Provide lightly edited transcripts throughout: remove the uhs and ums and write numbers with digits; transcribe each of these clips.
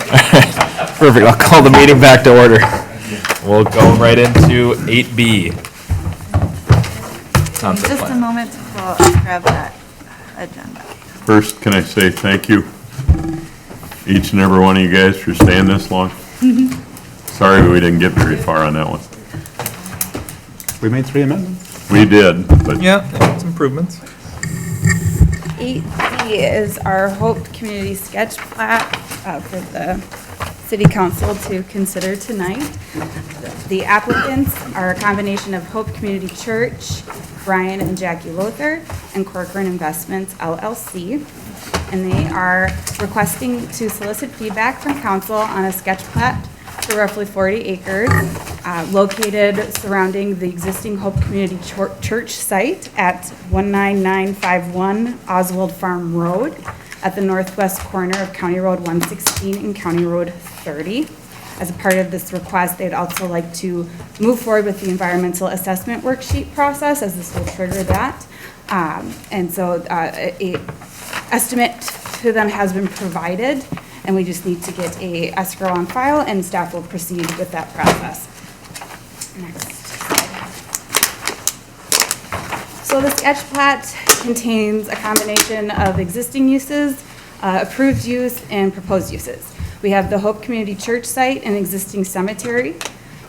Perfect, I'll call the meeting back to order. We'll go right into 8B. Concept Just a plan. moment to grab that agenda. First, can I say thank you, each and every one of you guys, for staying this long? Sorry we didn't get very far on that one. We made 3 amendments. We did, but Yeah, it's improvements. 8B is our Hope Community Sketch Plat for the City Council to consider tonight. The applicants are a combination of Hope Community Church, Brian and Jackie Lothar, and Corcoran Investments LLC. And they are requesting to solicit feedback from council on a sketch plat for roughly 40 acres located surrounding the existing Hope Community Church site at 19951 Oswald Farm Road at the northwest corner of County Road 116 and County Road 30. As a part of this request, they'd also like to move forward with the environmental assessment worksheet process, as this will trigger that. And so a estimate to them has been provided, and we just need to get a escrow on file, and staff will proceed with that process. Next slide. So the sketch plat contains a combination of existing uses, approved use, and proposed uses. We have the Hope Community Church site and existing cemetery,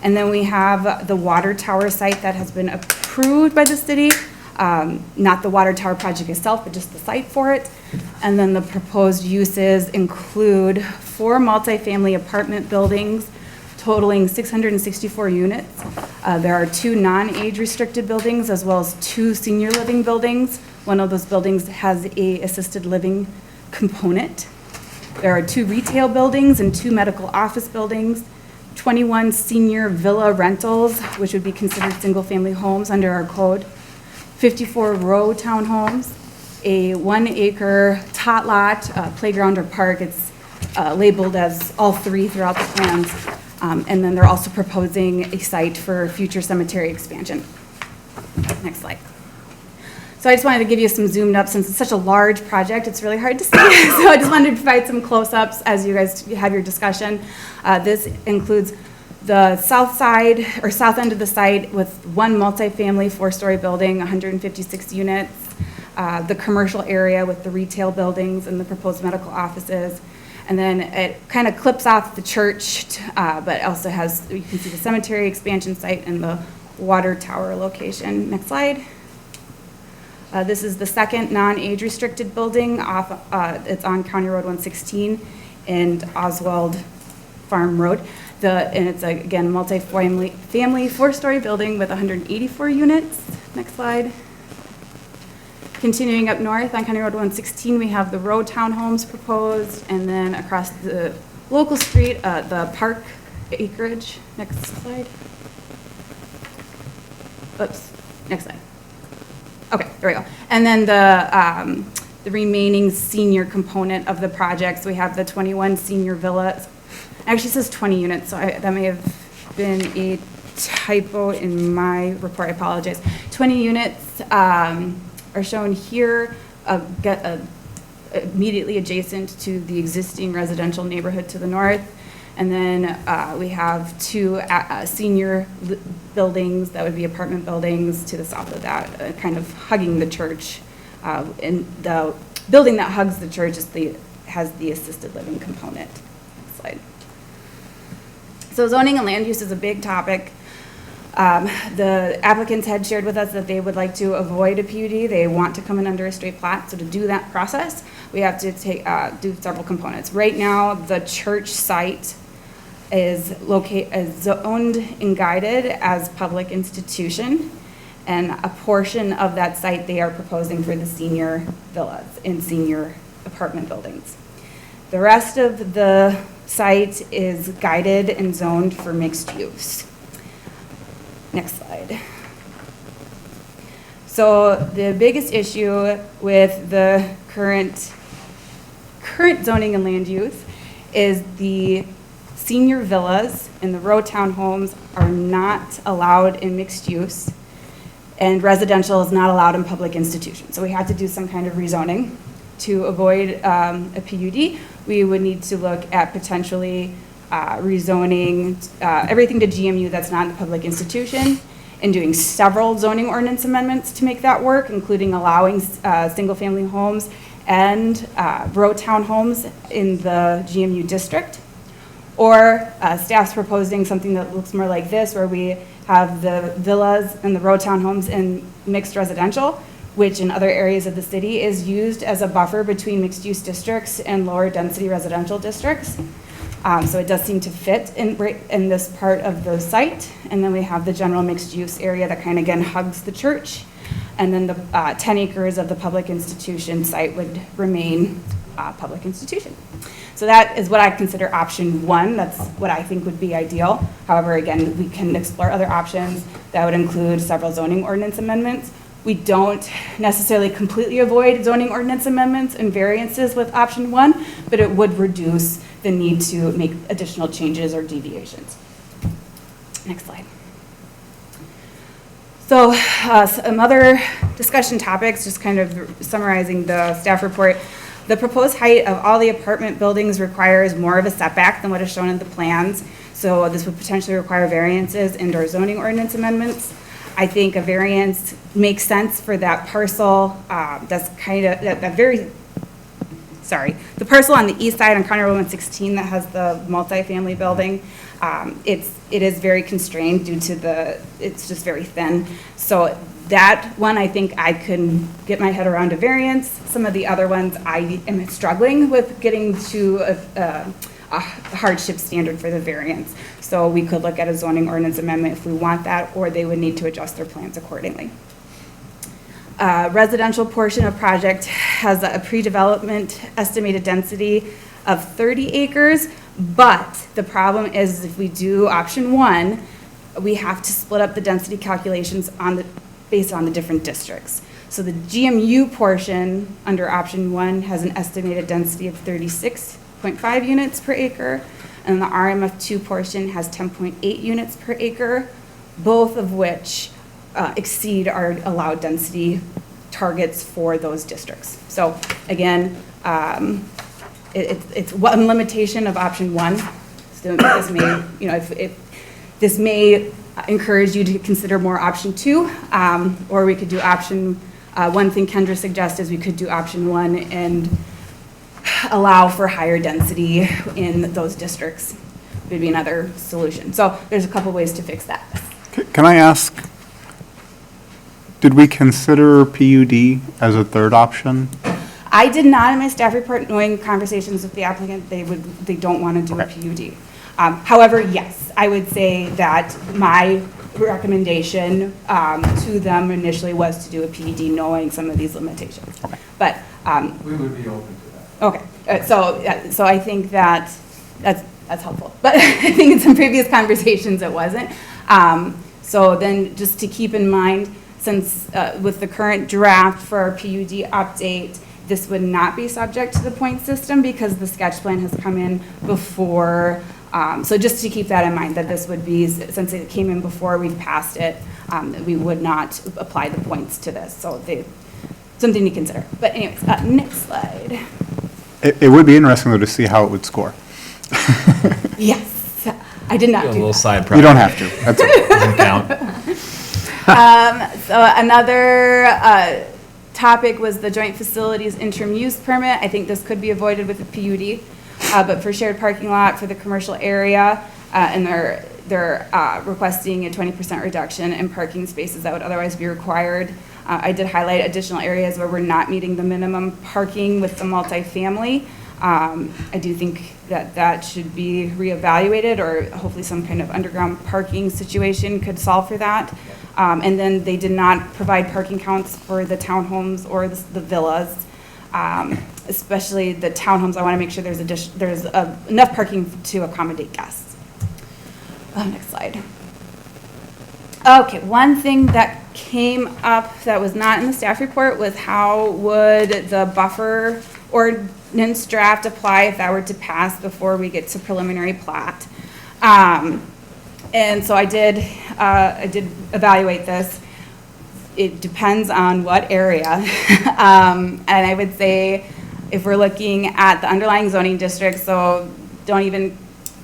and then we have the water tower site that has been approved by the city, not the water tower project itself, but just the site for it. And then the proposed uses include 4 multifamily apartment buildings totaling 664 units. There are 2 non-age restricted buildings as well as 2 senior living buildings. One of those buildings has a assisted living component. There are 2 retail buildings and 2 medical office buildings, 21 senior villa rentals, which would be considered single-family homes under our code, 54 row townhomes, a 1-acre tot lot, playground or park. It's labeled as all 3 throughout the plans. And then they're also proposing a site for future cemetery expansion. Next slide. So I just wanted to give you some zoomed up, since it's such a large project, it's really hard to see. So I just wanted to provide some close-ups as you guys have your discussion. This includes the south side or south end of the site with 1 multifamily 4-story building, 156 units, the commercial area with the retail buildings and the proposed medical offices. And then it kind of clips off the church, but also has, you can see the cemetery expansion site and the water tower location. Next slide. This is the second non-age restricted building off, it's on County Road 116 and Oswald Farm Road. And it's again, multi-family 4-story building with 184 units. Next slide. Continuing up north on County Road 116, we have the row townhomes proposed, and then across the local street, the park acreage. Next slide. Oops, next slide. Okay, there we go. And then the remaining senior component of the projects, we have the 21 senior villas. Actually, it says 20 units, so that may have been a typo in my report. I apologize. 20 units are shown here, immediately adjacent to the existing residential neighborhood to the north. And then we have 2 senior buildings that would be apartment buildings to the south of that, kind of hugging the church. And the building that hugs the church has the assisted living component. Next slide. So zoning and land use is a big topic. The applicants had shared with us that they would like to avoid a PUD. They want to come in under a straight plat. So to do that process, we have to do several components. Right now, the church site is zoned and guided as public institution, and a portion of that site they are proposing for the senior villas and senior apartment buildings. The rest of the site is guided and zoned for mixed use. Next slide. So the biggest issue with the current zoning and land use is the senior villas and the row townhomes are not allowed in mixed use, and residential is not allowed in public institutions. So we had to do some kind of rezoning to avoid a PUD. we would need to look at potentially rezoning everything to GMU that's not a public institution, and doing several zoning ordinance amendments to make that work, including allowing single-family homes and row townhomes in the GMU district. Or staff's proposing something that looks more like this, where we have the villas and the row townhomes in mixed residential, which in other areas of the city is used as a buffer between mixed-use districts and lower-density residential districts. So it does seem to fit in this part of the site. And then we have the general mixed-use area that kind of, again, hugs the church. And then the 10 acres of the public institution site would remain public institution. So that is what I consider option one. That's what I think would be ideal. However, again, we can explore other options that would include several zoning ordinance amendments. We don't necessarily completely avoid zoning ordinance amendments and variances with option one, but it would reduce the need to make additional changes or deviations. Next slide. So some other discussion topics, just kind of summarizing the staff report. The proposed height of all the apartment buildings requires more of a setback than what is shown in the plans. So this would potentially require variances and/or zoning ordinance amendments. I think a variance makes sense for that parcel. That's kind of the parcel on the east side on County Road 116 that has the multifamily building. It is very constrained due to it's just very thin. So that one, I think I can get my head around a variance. Some of the other ones, I am struggling with getting to a hardship standard for the variance. So we could look at a zoning ordinance amendment if we want that, or they would need to adjust their plans accordingly. Residential portion of project has a pre-development estimated density of 30 acres, but the problem is if we do option one, we have to split up the density calculations based on the different districts. So the GMU portion under option one has an estimated density of 36.5 units per acre, and the RMF2 portion has 10.8 units per acre, both of which exceed our allowed density targets for those districts. So again, it's one limitation of option one. So this may, this may encourage you to consider more option two, or we could do option, one thing Kendra suggests is we could do option one and allow for higher density in those districts. Would be another solution. So there's a couple ways to fix that. Can I ask, did we consider PUD as a third option? I did not in my staff report, knowing conversations with the applicant, they don't want to do a PUD. However, yes, I would say that my recommendation to them initially was to do a PUD, knowing some of these limitations. Okay. But we would be open to that. okay, so I think that's helpful. But I think in some previous conversations it wasn't. So then, just to keep in mind, since with the current draft for our PUD update, this would not be subject to the point system because the sketch plan has come in before. So just to keep that in mind, that this would be, since it came in before we passed it, we would not apply the points to this. So something to consider. But anyways, next slide. It would be interesting though to see how it would score. Yes, I did not A do little that. side You project. don't have to. That's okay. Doesn't count. So another topic was the joint facilities interim use permit. I think this could be avoided with a PUD, but for shared parking lot for the commercial area, and they're requesting a 20% reduction in parking spaces that would otherwise be required. I did highlight additional areas where we're not meeting the minimum parking with the multifamily. I do think that should be reevaluated, or hopefully some kind of underground parking situation could solve for that. And then they did not provide parking counts for the townhomes or the villas, especially the townhomes. I want to make sure there's enough parking to accommodate guests. Next slide. Okay, one thing that came up that was not in the staff report was how would the buffer ordinance draft apply if that were to pass before we get to preliminary plat. And so I did evaluate this. It depends on what area. And I would say If we're looking at the underlying zoning district, so don't even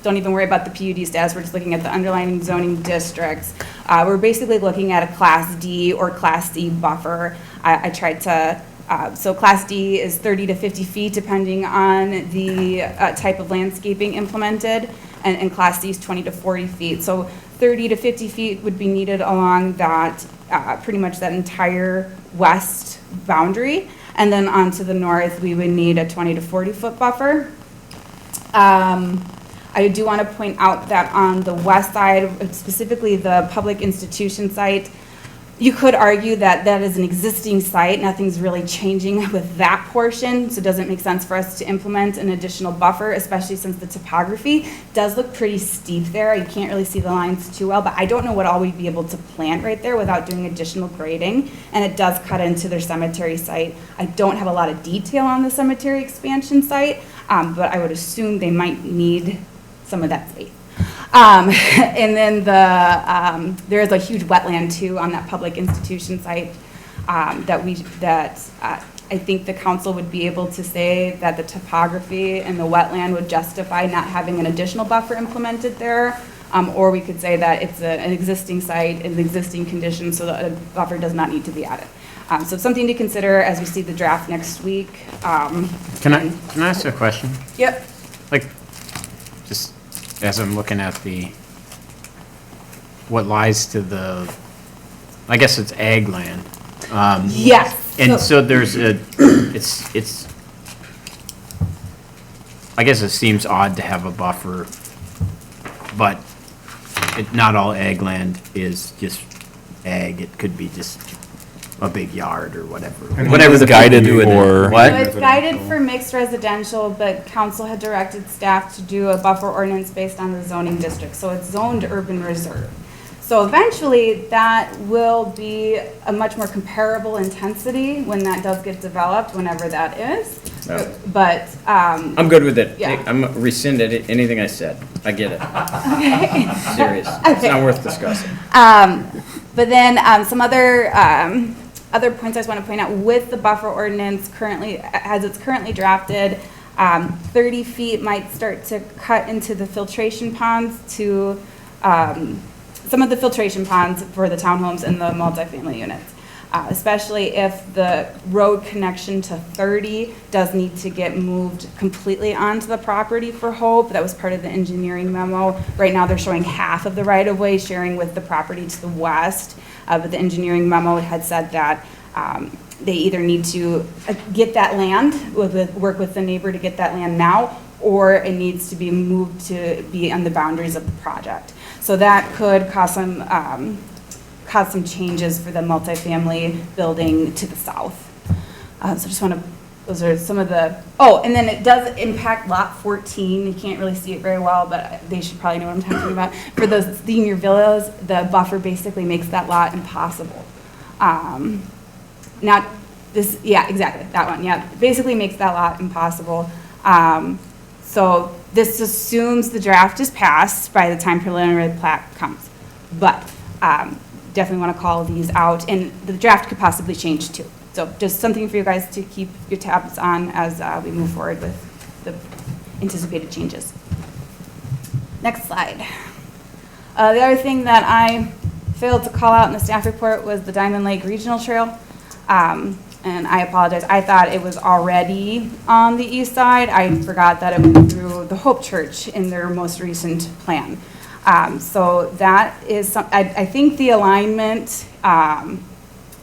worry about the PUD status, we're just looking at the underlying zoning districts. We're basically looking at a Class D or Class C buffer. I tried to, so Class D is 30 to 50 feet depending on the type of landscaping implemented, and Class C is 20 to 40 feet. So 30 to 50 feet would be needed along that, pretty much that entire west boundary. And then onto the north, we would need a 20 to 40 foot buffer. I do want to point out that on the west side, specifically the public institution site, you could argue that that is an existing site. Nothing's really changing with that portion, so it doesn't make sense for us to implement an additional buffer, especially since the topography does look pretty steep there. You can't really see the lines too well, but I don't know what all we'd be able to plant right there without doing additional grading, and it does cut into their cemetery site. I don't have a lot of detail on the cemetery expansion site, but I would assume they might need some of that space. And then there is a huge wetland too on that public institution site that I think the council would be able to say that the topography and the wetland would justify not having an additional buffer implemented there. Or we could say that it's an existing site, an existing condition, so that a buffer does not need to be added. So something to consider as we see the draft next week. Can I ask a question? Yep. Like, just as I'm looking at what lies to the, I guess it's ag land. Yes. And so there's it's, I guess it seems odd to have a buffer, but not all ag land is just ag. It could be just a big yard or whatever. Whatever the guided do with it. for. What? So it's guided for mixed residential, but council had directed staff to do a buffer ordinance based on the zoning district. So it's zoned urban reserve. So eventually, that will be a much more comparable intensity when that does get developed, whenever that is. No. But, I'm good with it. Yeah. I'm rescinded anything I said. I get it. Serious. It's not worth discussing. but then some other points I just want to point out with the buffer ordinance currently, as it's currently drafted, 30 feet might start to cut into the filtration ponds to some of the filtration ponds for the townhomes and the multifamily units, especially if the road connection to 30 does need to get moved completely onto the property for Hope. That was part of the engineering memo. Right now, they're showing half of the right-of-way sharing with the property to the west, but the engineering memo had said that they either need to get that land, work with the neighbor to get that land now, or it needs to be moved to be on the boundaries of the project. So that could cause some changes for the multifamily building to the south. So just want to, those are some of the, oh, and then it does impact lot 14. You can't really see it very well, but they should probably know what I'm talking about. For those senior villas, the buffer basically makes that lot impossible. Not this, yeah, exactly, that one, yeah. Basically makes that lot impossible. So this assumes the draft is passed by the time preliminary plat comes. But definitely want to call these out, and the draft could possibly change too. So just something for you guys to keep your tabs on as we move forward with the anticipated changes. Next slide. The other thing that I failed to call out in the staff report was the Diamond Lake Regional Trail. And I apologize, I thought it was already on the east side. I forgot that it went through the Hope Church in their most recent plan. So that is, I think the alignment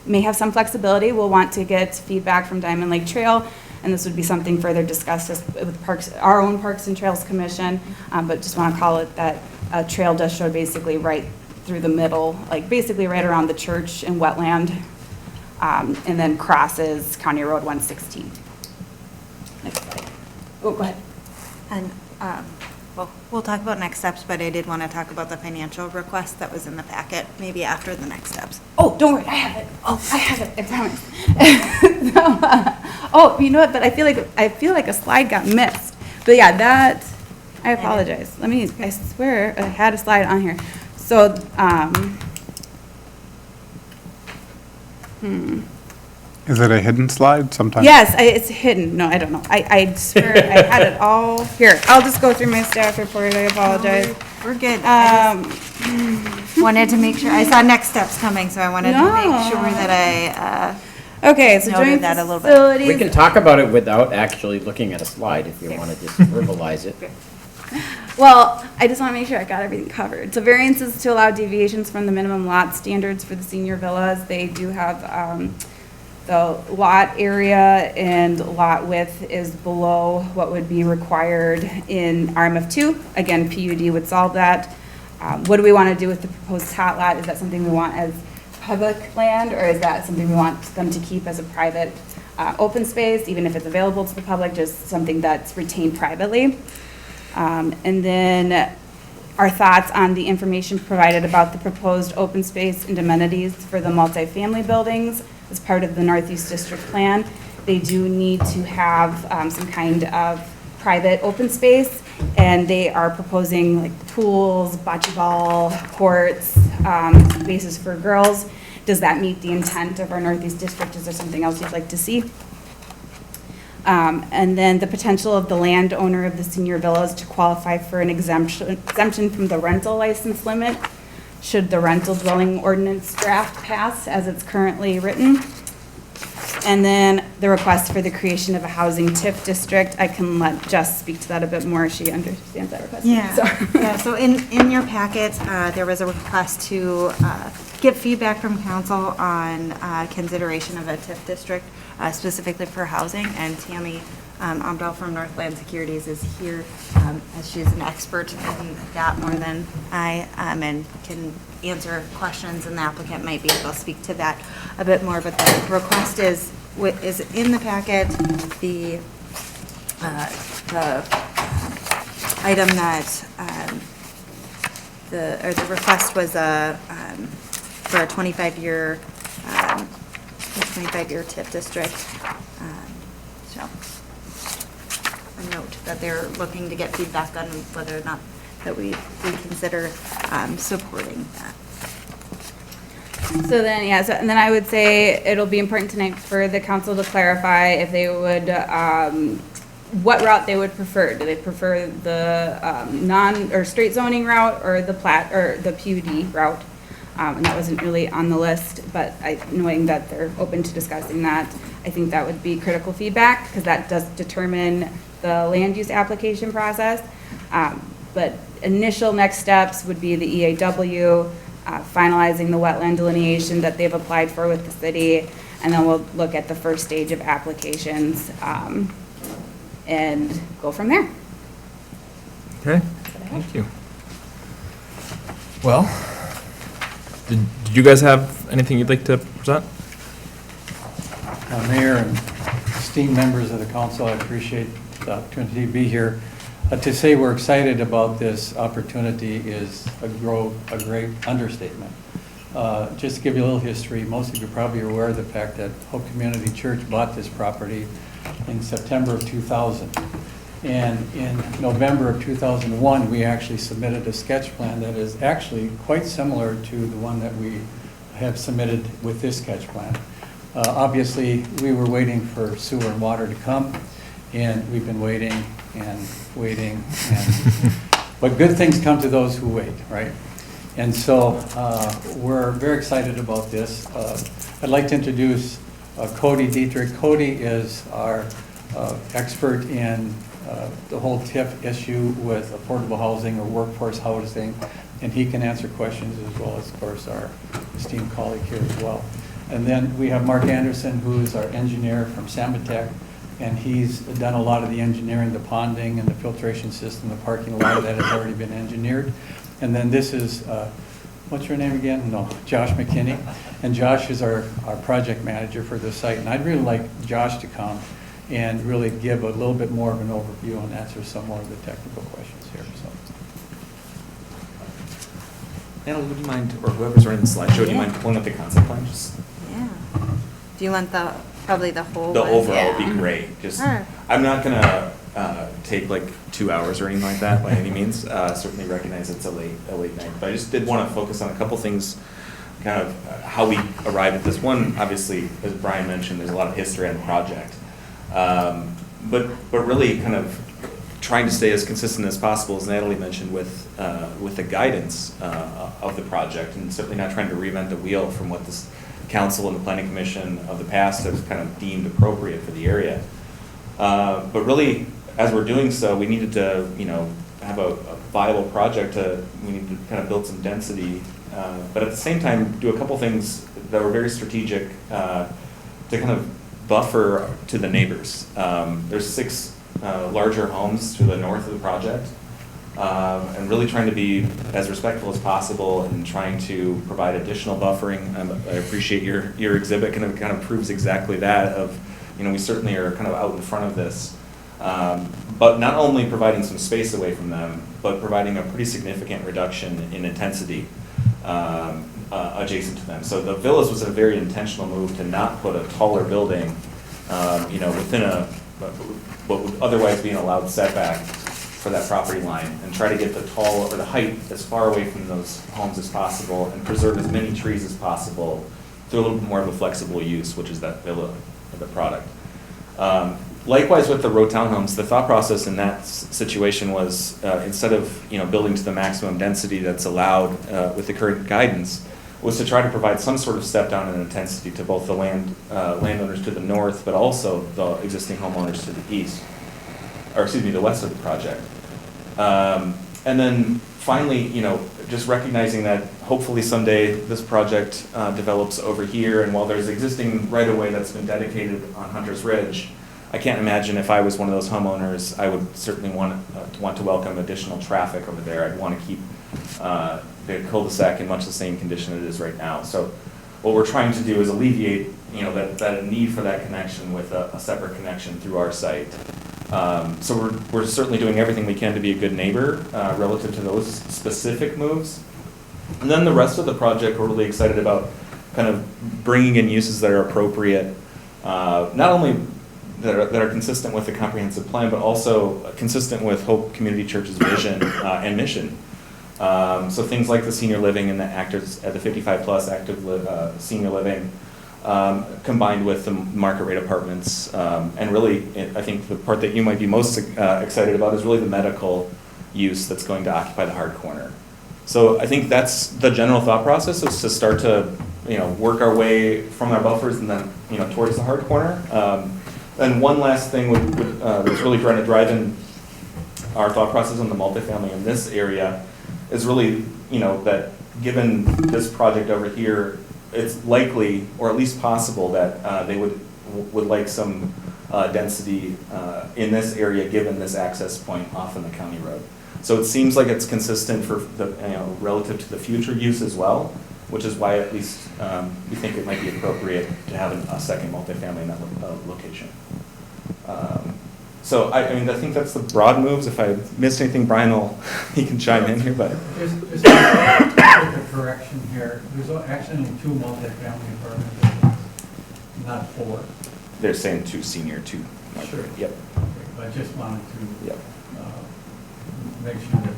may have some flexibility. We'll want to get feedback from Diamond Lake Trail, and this would be something further discussed with our own Parks and Trails Commission, but just want to call it that trail does show basically right through the middle, like basically right around the church and wetland. And then crosses County Road 116. Next slide. Oh, go ahead. And, well, we'll talk about next steps, but I did want to talk about the financial request that was in the packet, maybe after the next steps. Oh, don't worry, I have it. Oh, I have it, I promise. So, oh, you know what, but I feel like a slide got missed. But yeah, that, I apologize. I swear I had a slide on here. So, Is it a hidden slide sometimes? Yes, it's hidden. No, I don't know. I swear I had it all here. I'll just go through my staff report. I apologize. We're good. I just wanted to make sure, I saw next steps coming, so I wanted to make No. sure that Okay, so Noted joint that a little bit. facilities. We can talk about it without actually looking at a slide if you want to just verbalize it. Well, I just want to make sure I got everything covered. So variances to allow deviations from the minimum lot standards for the senior villas. They do have, the lot area and lot width is below what would be required in RMF2. Again, PUD would solve that. What do we want to do with the proposed tot lot? Is that something we want as public land, or is that something we want them to keep as a private open space, even if it's available to the public, just something that's retained privately? And then our thoughts on the information provided about the proposed open space and amenities for the multifamily buildings as part of the Northeast District Plan. They do need to have some kind of private open space, and they are proposing like pools, bocce ball, courts, spaces for girls. Does that meet the intent of our Northeast District? Is there something else you'd like to see? And then the potential of the landowner of the senior villas to qualify for an exemption from the rental license limit should the rental dwelling ordinance draft pass as it's currently written. And then the request for the creation of a housing TIF district. I can let Jess speak to that a bit more. She understands that request. Yeah, So- yeah, so in your packet, there was a request to get feedback from council on consideration of a TIF district, specifically for housing, and Tammy Umbrell from Northland Securities is here, as she's an expert in that more than I am, and can answer questions, and the applicant might be able to speak to that a bit more, but the request is in the packet. The item that, the request was for a 25-year TIF district. So, a note that they're looking to get feedback on whether or not that we consider supporting that. So then, yeah, so, and then I would say it'll be important tonight for the council to clarify if they would, what route they would prefer. Do they prefer the or straight zoning route, or the or the PUD route? And that wasn't really on the list, but knowing that they're open to discussing that, I think that would be critical feedback, because that does determine the land use application process. But initial next steps would be the EAW, finalizing the wetland delineation that they've applied for with the city, and then we'll look at the first stage of applications and go from there. Okay, thank you. Well, did you guys have anything you'd like to present? Mayor and esteemed members of the council, I appreciate the opportunity to be here. To say we're excited about this opportunity is a great understatement. Just to give you a little history, most of you probably are aware of the fact that Hope Community Church bought this property in September of 2000. And in November of 2001, we actually submitted a sketch plan that is actually quite similar to the one that we have submitted with this sketch plan. Obviously, we were waiting for sewer and water to come, and we've been waiting and waiting, but good things come to those who wait, right? And so we're very excited about this. I'd like to introduce Cody Dietrich. Cody is our expert in the whole TIF issue with affordable housing or workforce housing, and he can answer questions as well as, of course, our esteemed colleague here as well. And then we have Mark Anderson, who is our engineer from Samatech, and he's done a lot of the engineering, the ponding and the filtration system, the parking, a lot of that has already been engineered. And then this is, what's your name again? No, Josh McKinney. And Josh is our project manager for this site. And I'd really like Josh to come and really give a little bit more of an overview and answer some more of the technical questions here. So. Anna, would you mind, or whoever's running the slideshow, do you mind pulling up the concept plan? Just Yeah. Do you want probably the whole the one? overall would Yeah. be great. Just, Sure. I'm not gonna take like 2 hours or anything like that by any means. Certainly recognize it's a late night, but I just did want to focus on a couple things kind of how we arrived at this. One, obviously, as Brian mentioned, there's a lot of history on the project. But really kind of trying to stay as consistent as possible, as Natalie mentioned, with the guidance of the project, and simply not trying to reinvent the wheel from what this council and the planning commission of the past have kind of deemed appropriate for the area. But really, as we're doing so, we needed to, have a viable project. We needed to kind of build some density, but at the same time, do a couple things that were very strategic to kind of buffer to the neighbors. There's 6 larger homes to the north of the project, and really trying to be as respectful as possible and trying to provide additional buffering. I appreciate your exhibit kind of proves exactly that. We certainly are kind of out in front of this, but not only providing some space away from them, but providing a pretty significant reduction in intensity adjacent to them. So the villas was a very intentional move to not put a taller building, within what would otherwise be an allowed setback for that property line, and try to get the height as far away from those homes as possible, and preserve as many trees as possible through a little bit more of a flexible use, which is that villa of the product. Likewise with the row townhomes, the thought process in that situation was instead of building to the maximum density that's allowed with the current guidance, was to try to provide some sort of step down in intensity to both the landowners to the north, but also the existing homeowners to the east, or excuse me, the west of the project. And then finally, just recognizing that hopefully someday this project develops over here, and while there's existing right-of-way that's been dedicated on Hunter's Ridge, I can't imagine if I was one of those homeowners, I would certainly want to welcome additional traffic over there. I'd want to keep the cul-de-sac in much the same condition it is right now. So what we're trying to do is alleviate that need for that connection with a separate connection through our site. So we're certainly doing everything we can to be a good neighbor relative to those specific moves. And then the rest of the project, we're really excited about kind of bringing in uses that are appropriate, not only that are consistent with the comprehensive plan, but also consistent with Hope Community Church's vision and mission. So things like the senior living and the 55+ active senior living, combined with the market rate apartments, and really, I think the part that you might be most excited about is really the medical use that's going to occupy the hard corner. So I think that's the general thought process, is to start to work our way from our buffers and then towards the hard corner. And one last thing was really trying to drive in our thought process on the multifamily in this area is really, that given this project over here, it's likely, or at least possible, that they would like some density in this area, given this access point off on the county road. So it seems like it's consistent for the relative to the future use as well, which is why at least we think it might be appropriate to have a second multifamily in that location. So I think that's the broad moves. If I missed anything, Brian he can chime in here. But just a correction here. There's actually only 2 multifamily apartment buildings, not 4. They're saying 2 senior, 2 market. Sure. Yep. Okay, but I just wanted to Yep. make sure that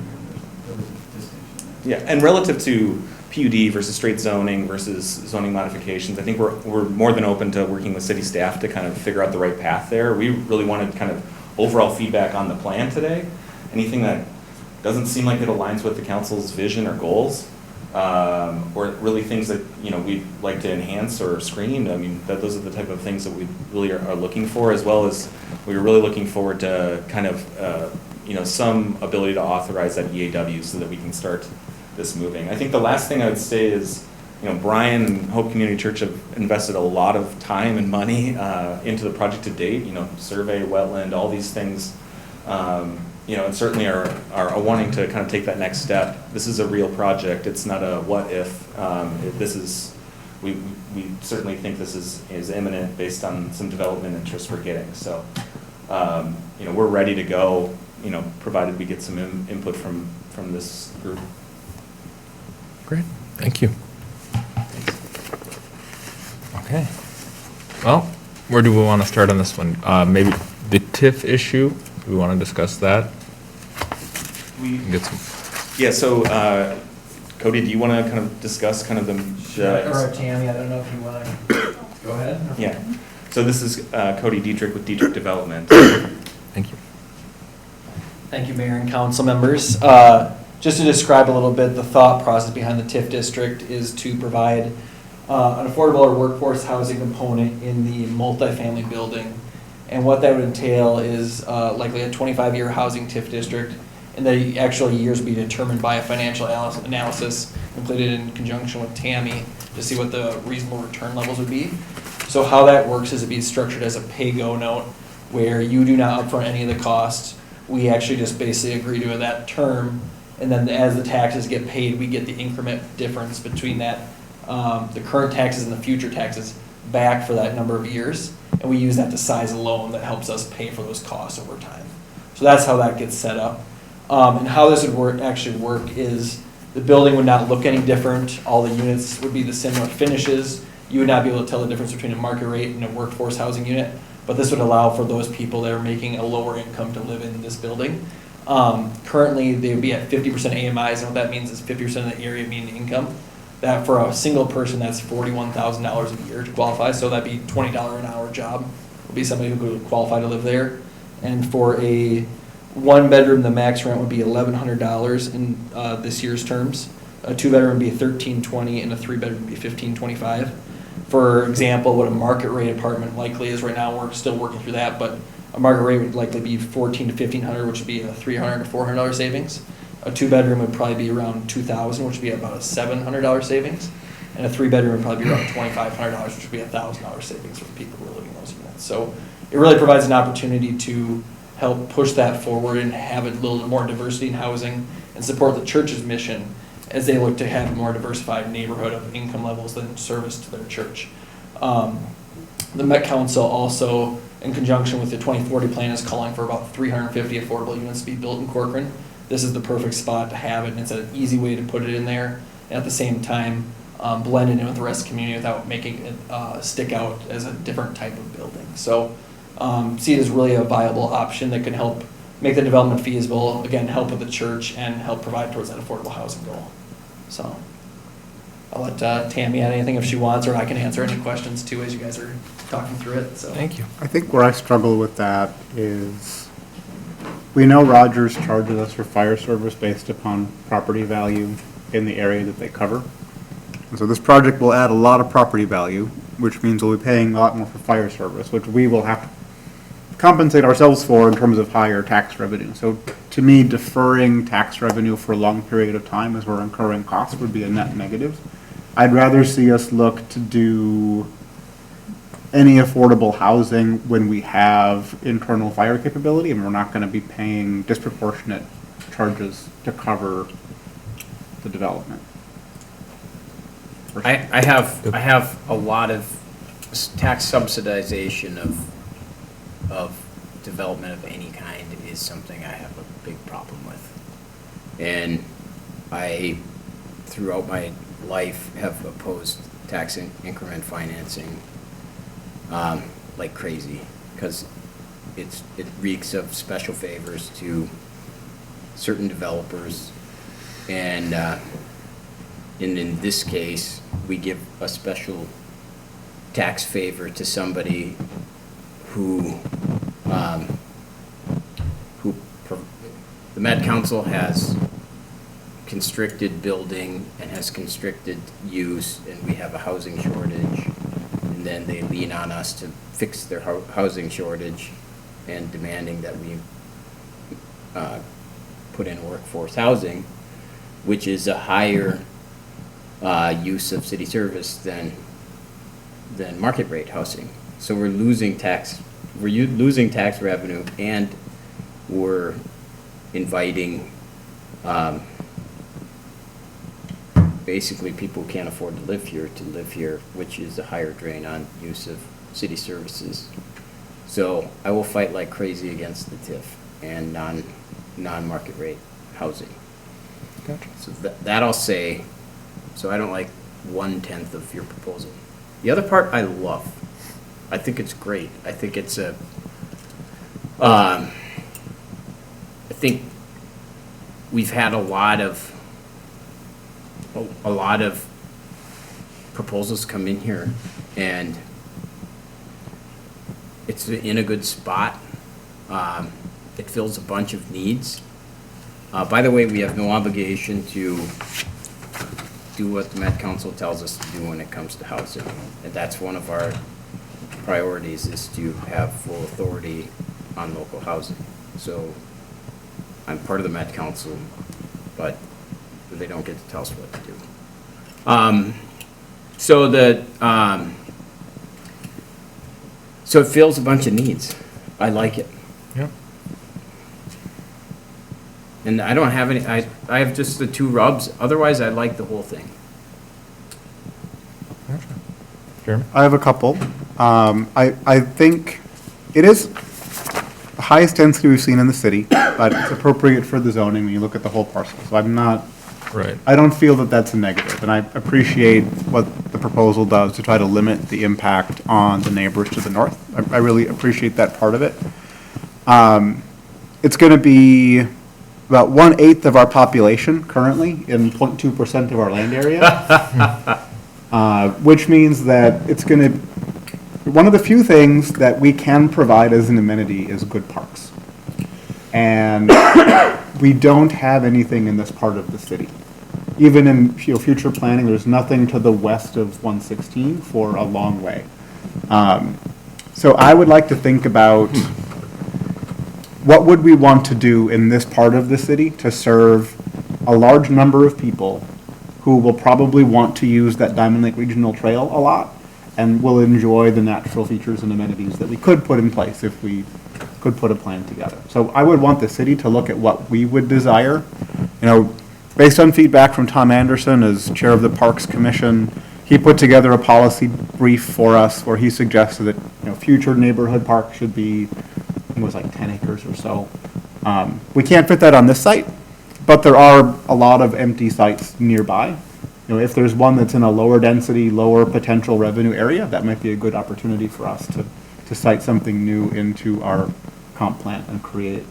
there was a distinction there. Yeah, and relative to PUD versus straight zoning versus zoning modifications, I think we're more than open to working with city staff to kind of figure out the right path there. We really wanted kind of overall feedback on the plan today. Anything that doesn't seem like it aligns with the council's vision or goals, or really things that we'd like to enhance or screen. Those are the type of things that we really are looking for, as well as we were really looking forward to kind of some ability to authorize that EAW so that we can start this moving. I think the last thing I would say is, Brian and Hope Community Church have invested a lot of time and money into the project to date. Survey, wetland, all these things, and certainly are wanting to kind of take that next step. This is a real project. It's not a what if. We certainly think this is imminent based on some development interest we're getting. So, we're ready to go. Provided we get some input from this group. Great, thank you. Okay. Well, where do we want to start on this one? Maybe the TIF issue. Do we want to discuss that? We Get some. Yeah, so Cody, do you want to kind of discuss kind of the? Or Tammy, I don't know if you want to go ahead. Yeah. So this is Cody Dietrich with Dietrich Development. Thank you. Thank you, Mayor and council members. Just to describe a little bit, the thought process behind the TIF district is to provide an affordable or workforce housing component in the multifamily building. And what that would entail is likely a 25-year housing TIF district, and the actual years will be determined by a financial analysis completed in conjunction with Tammy to see what the reasonable return levels would be. So how that works is it'd be structured as a pay-go note where you do not upfront any of the costs. We actually just basically agree to that term, and then as the taxes get paid, we get the increment difference between that, the current taxes and the future taxes back for that number of years, and we use that to size a loan that helps us pay for those costs over time. So that's how that gets set up. And how this would actually work is the building would not look any different. All the units would be the similar finishes. You would not be able to tell the difference between a market rate and a workforce housing unit, but this would allow for those people that are making a lower income to live in this building. Currently, they would be at 50% AMIs, and what that means is 50% of the area median income. That for a single person, that's $41,000 a year to qualify, so that'd be $20 an hour job, would be somebody who could qualify to live there. And for a one bedroom, the max rent would be $1,100 in this year's terms. A two bedroom would be $1,320, and a three bedroom would be $1,525. For example, what a market rate apartment likely is right now, we're still working through that, but a market rate would likely be $1,400 to $1,500, which would be a $300 to $400 savings. A two bedroom would probably be around $2,000, which would be about a $700 savings. And a three bedroom would probably be around $2,500, which would be a $1,000 savings for the people who are living in those units. So it really provides an opportunity to help push that forward and have a little more diversity in housing and support the church's mission as they look to have a more diversified neighborhood of income levels than service to their church. The Met Council also, in conjunction with the 2040 plan, is calling for about 350 affordable units to be built in Corcoran. This is the perfect spot to have it, and it's an easy way to put it in there, and at the same time, blend it in with the rest of the community without making it stick out as a different type of building. So see it as really a viable option that can help make the development feasible, again, help with the church, and help provide towards that affordable housing goal. So I'll let Tammy add anything if she wants, or I can answer any questions too as you guys are talking through it. So Thank you. I think where I struggle with that is, we know Rogers charges us for fire service based upon property value in the area that they cover. And so this project will add a lot of property value, which means we'll be paying a lot more for fire service, which we will have to compensate ourselves for in terms of higher tax revenue. So to me, deferring tax revenue for a long period of time as we're incurring costs would be a net negative. I'd rather see us look to do any affordable housing when we have internal fire capability, and we're not going to be paying disproportionate charges to cover the development. I have a lot of tax subsidization of development of any kind is something I have a big problem with. And I, throughout my life, have opposed tax increment financing like crazy, because it reeks of special favors to certain developers. And in this case, we give a special tax favor to somebody who the Met Council has constricted building and has constricted use, and we have a housing shortage, and then they lean on us to fix their housing shortage and demanding that we put in workforce housing, which is a higher use of city service than market rate housing. So we're losing tax revenue, and we're inviting basically people who can't afford to live here, which is a higher drain on use of city services. So I will fight like crazy against the TIF and non-market rate housing. Gotcha. So that I'll say. So I don't like 1/10 of your proposal. The other part I love. I think it's great. I think it's I think we've had a lot of a lot of proposals come in here, and it's in a good spot. It fills a bunch of needs. By the way, we have no obligation to do what the Met Council tells us to do when it comes to housing. And that's one of our priorities, is to have full authority on local housing. So I'm part of the Met Council, but they don't get to tell us what to do. So it fills a bunch of needs. I like it. Yeah. And I don't have any, I have just the two rubs. Otherwise, I like the whole thing. Jeremy? I have a couple. I think it is the highest density we've seen in the city, but it's appropriate for the zoning when you look at the whole parcel. So I'm not, Right. I don't feel that that's a negative, and I appreciate what the proposal does to try to limit the impact on the neighbors to the north. I really appreciate that part of it. It's going to be about 1/8 of our population currently in 0.2% of our land area. Which means that it's going to, one of the few things that we can provide as an amenity is good parks. And we don't have anything in this part of the city. Even in future planning, there's nothing to the west of 116 for a long way. So I would like to think about what would we want to do in this part of the city to serve a large number of people who will probably want to use that Diamond Lake Regional Trail a lot and will enjoy the natural features and amenities that we could put in place if we could put a plan together. So I would want the city to look at what we would desire. Based on feedback from Tom Anderson as chair of the Parks Commission, he put together a policy brief for us where he suggested that, future neighborhood parks should be, I think it was like 10 acres or so. We can't fit that on this site, but there are a lot of empty sites nearby. If there's one that's in a lower density, lower potential revenue area, that might be a good opportunity for us to site something new into our comp plan and create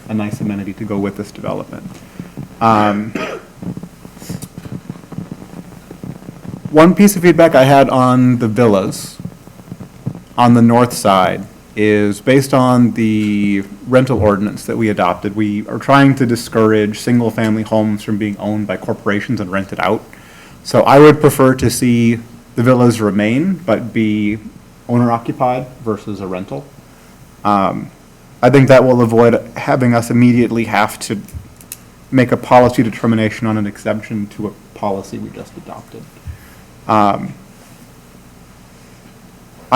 a nice amenity to go with this development. One piece of feedback I had on the villas on the north side is based on the rental ordinance that we adopted. We are trying to discourage single-family homes from being owned by corporations and rented out. So I would prefer to see the villas remain, but be owner-occupied versus a rental. I think that will avoid having us immediately have to make a policy determination on an exemption to a policy we just adopted. I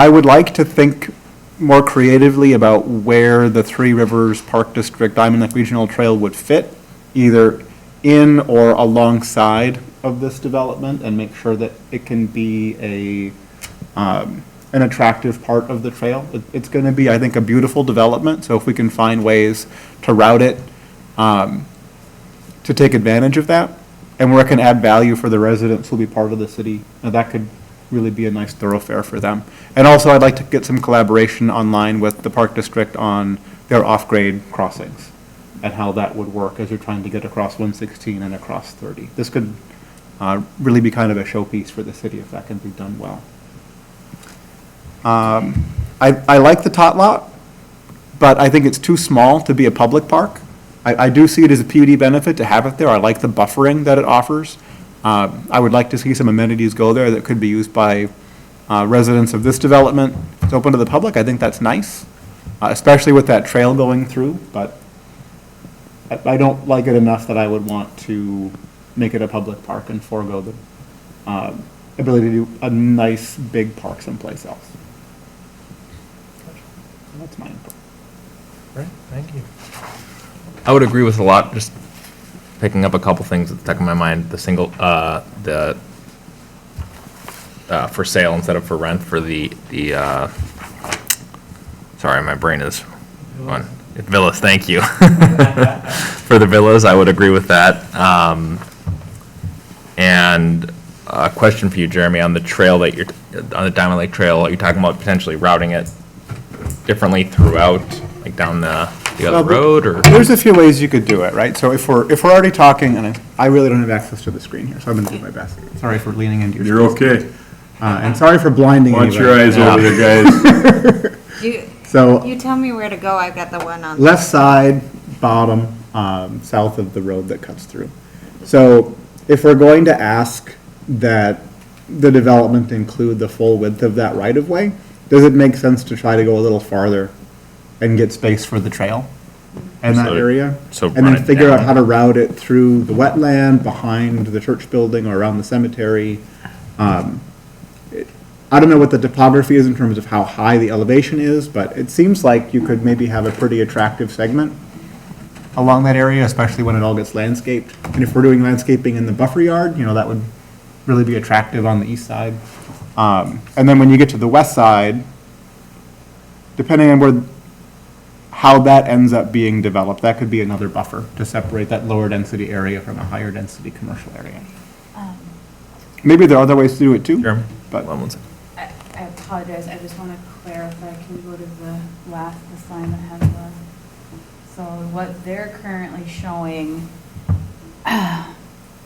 would like to think more creatively about where the Three Rivers Park District Diamond Lake Regional Trail would fit, either in or alongside of this development, and make sure that it can be an attractive part of the trail. It's going to be, I think, a beautiful development, so if we can find ways to route it to take advantage of that, and where it can add value for the residents who'll be part of the city, that could really be a nice thoroughfare for them. And also, I'd like to get some collaboration online with the Park District on their off-grade crossings and how that would work as you're trying to get across 116 and across 30. This could really be kind of a showpiece for the city if that can be done well. I like the tot lot, but I think it's too small to be a public park. I do see it as a PUD benefit to have it there. I like the buffering that it offers. I would like to see some amenities go there that could be used by residents of this development. It's open to the public. I think that's nice, especially with that trail going through, but I don't like it enough that I would want to make it a public park and forego the ability to do a nice big park someplace else. That's my input. Right, thank you. I would agree with a lot, just picking up a couple things that stuck in my mind. The single, the for sale instead of for rent for the sorry, my brain is on. Villas, thank you. For the villas, I would agree with that. And a question for you, Jeremy, on the trail that you're, on the Diamond Lake Trail, you're talking about potentially routing it differently throughout, like down the You got the road, or? There's a few ways you could do it, right? So if we're already talking, and I really don't have access to the screen here, so I'm gonna do my best. Sorry for leaning into your. You're screen. okay. And sorry for blinding Watch anybody. your eyes over there, guys. So, You tell me where to go, I've got the one on. left side, bottom, south of the road that cuts through. So if we're going to ask that the development include the full width of that right-of-way, does it make sense to try to go a little farther and get space for the trail in that So- area? so And run then it figure out down. how to route it through the wetland, behind the church building, or around the cemetery. I don't know what the topography is in terms of how high the elevation is, but it seems like you could maybe have a pretty attractive segment along that area, especially when it all gets landscaped. And if we're doing landscaping in the buffer yard, that would really be attractive on the east side. And then when you get to the west side, depending on how that ends up being developed, that could be another buffer to separate that lower density area from a higher density commercial area. Maybe there are other ways to do it too. Jeremy? But Hold on one second. I apologize, I just want to clarify, can we go to the sign that has the, so what they're currently showing, I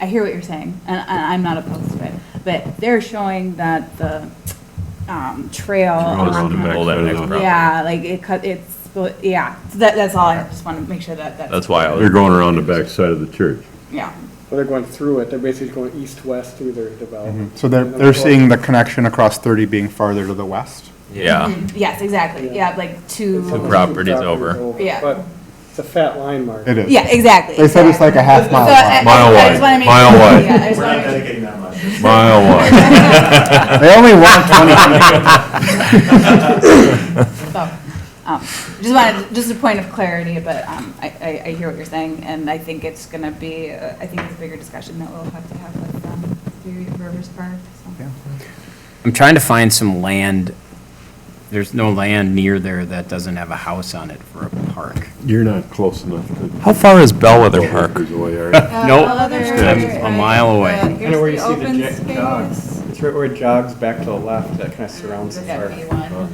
hear what you're saying, and I'm not opposed to it, but they're showing that the trail. Goes on the back All that side of next the- property. Yeah, like yeah, so that's all, I just want to make sure that's. That's why I was. They're going around the back side of the church. Yeah. Well, they're going through it, they're basically going east-west through their development. So they're seeing the connection across 30 being farther to the west. Yeah, Yes, exactly, yeah, like It's two, The property's over. Yeah. But it's a fat line mark. It is. yeah, exactly. They said it's like a half mile So, wide. Mile I just wanna wide, make mile sure- wide. yeah, I just wanna make sure- dedicating that much. Mile wide. They only want 20 feet. So, just wanted, just a point of clarity, but I hear what you're saying, and I think it's gonna be, I think it's a bigger discussion that we'll have to have with Three Rivers Park, so. I'm trying to find some land, there's no land near there that doesn't have a house on it for a park. You're not close enough to. How far is Bellwether Park? Acres away, are you? Nope, I'm a mile away. I know where you see the jogs. It's right where it jogs back to the left, that kind of surrounds the park.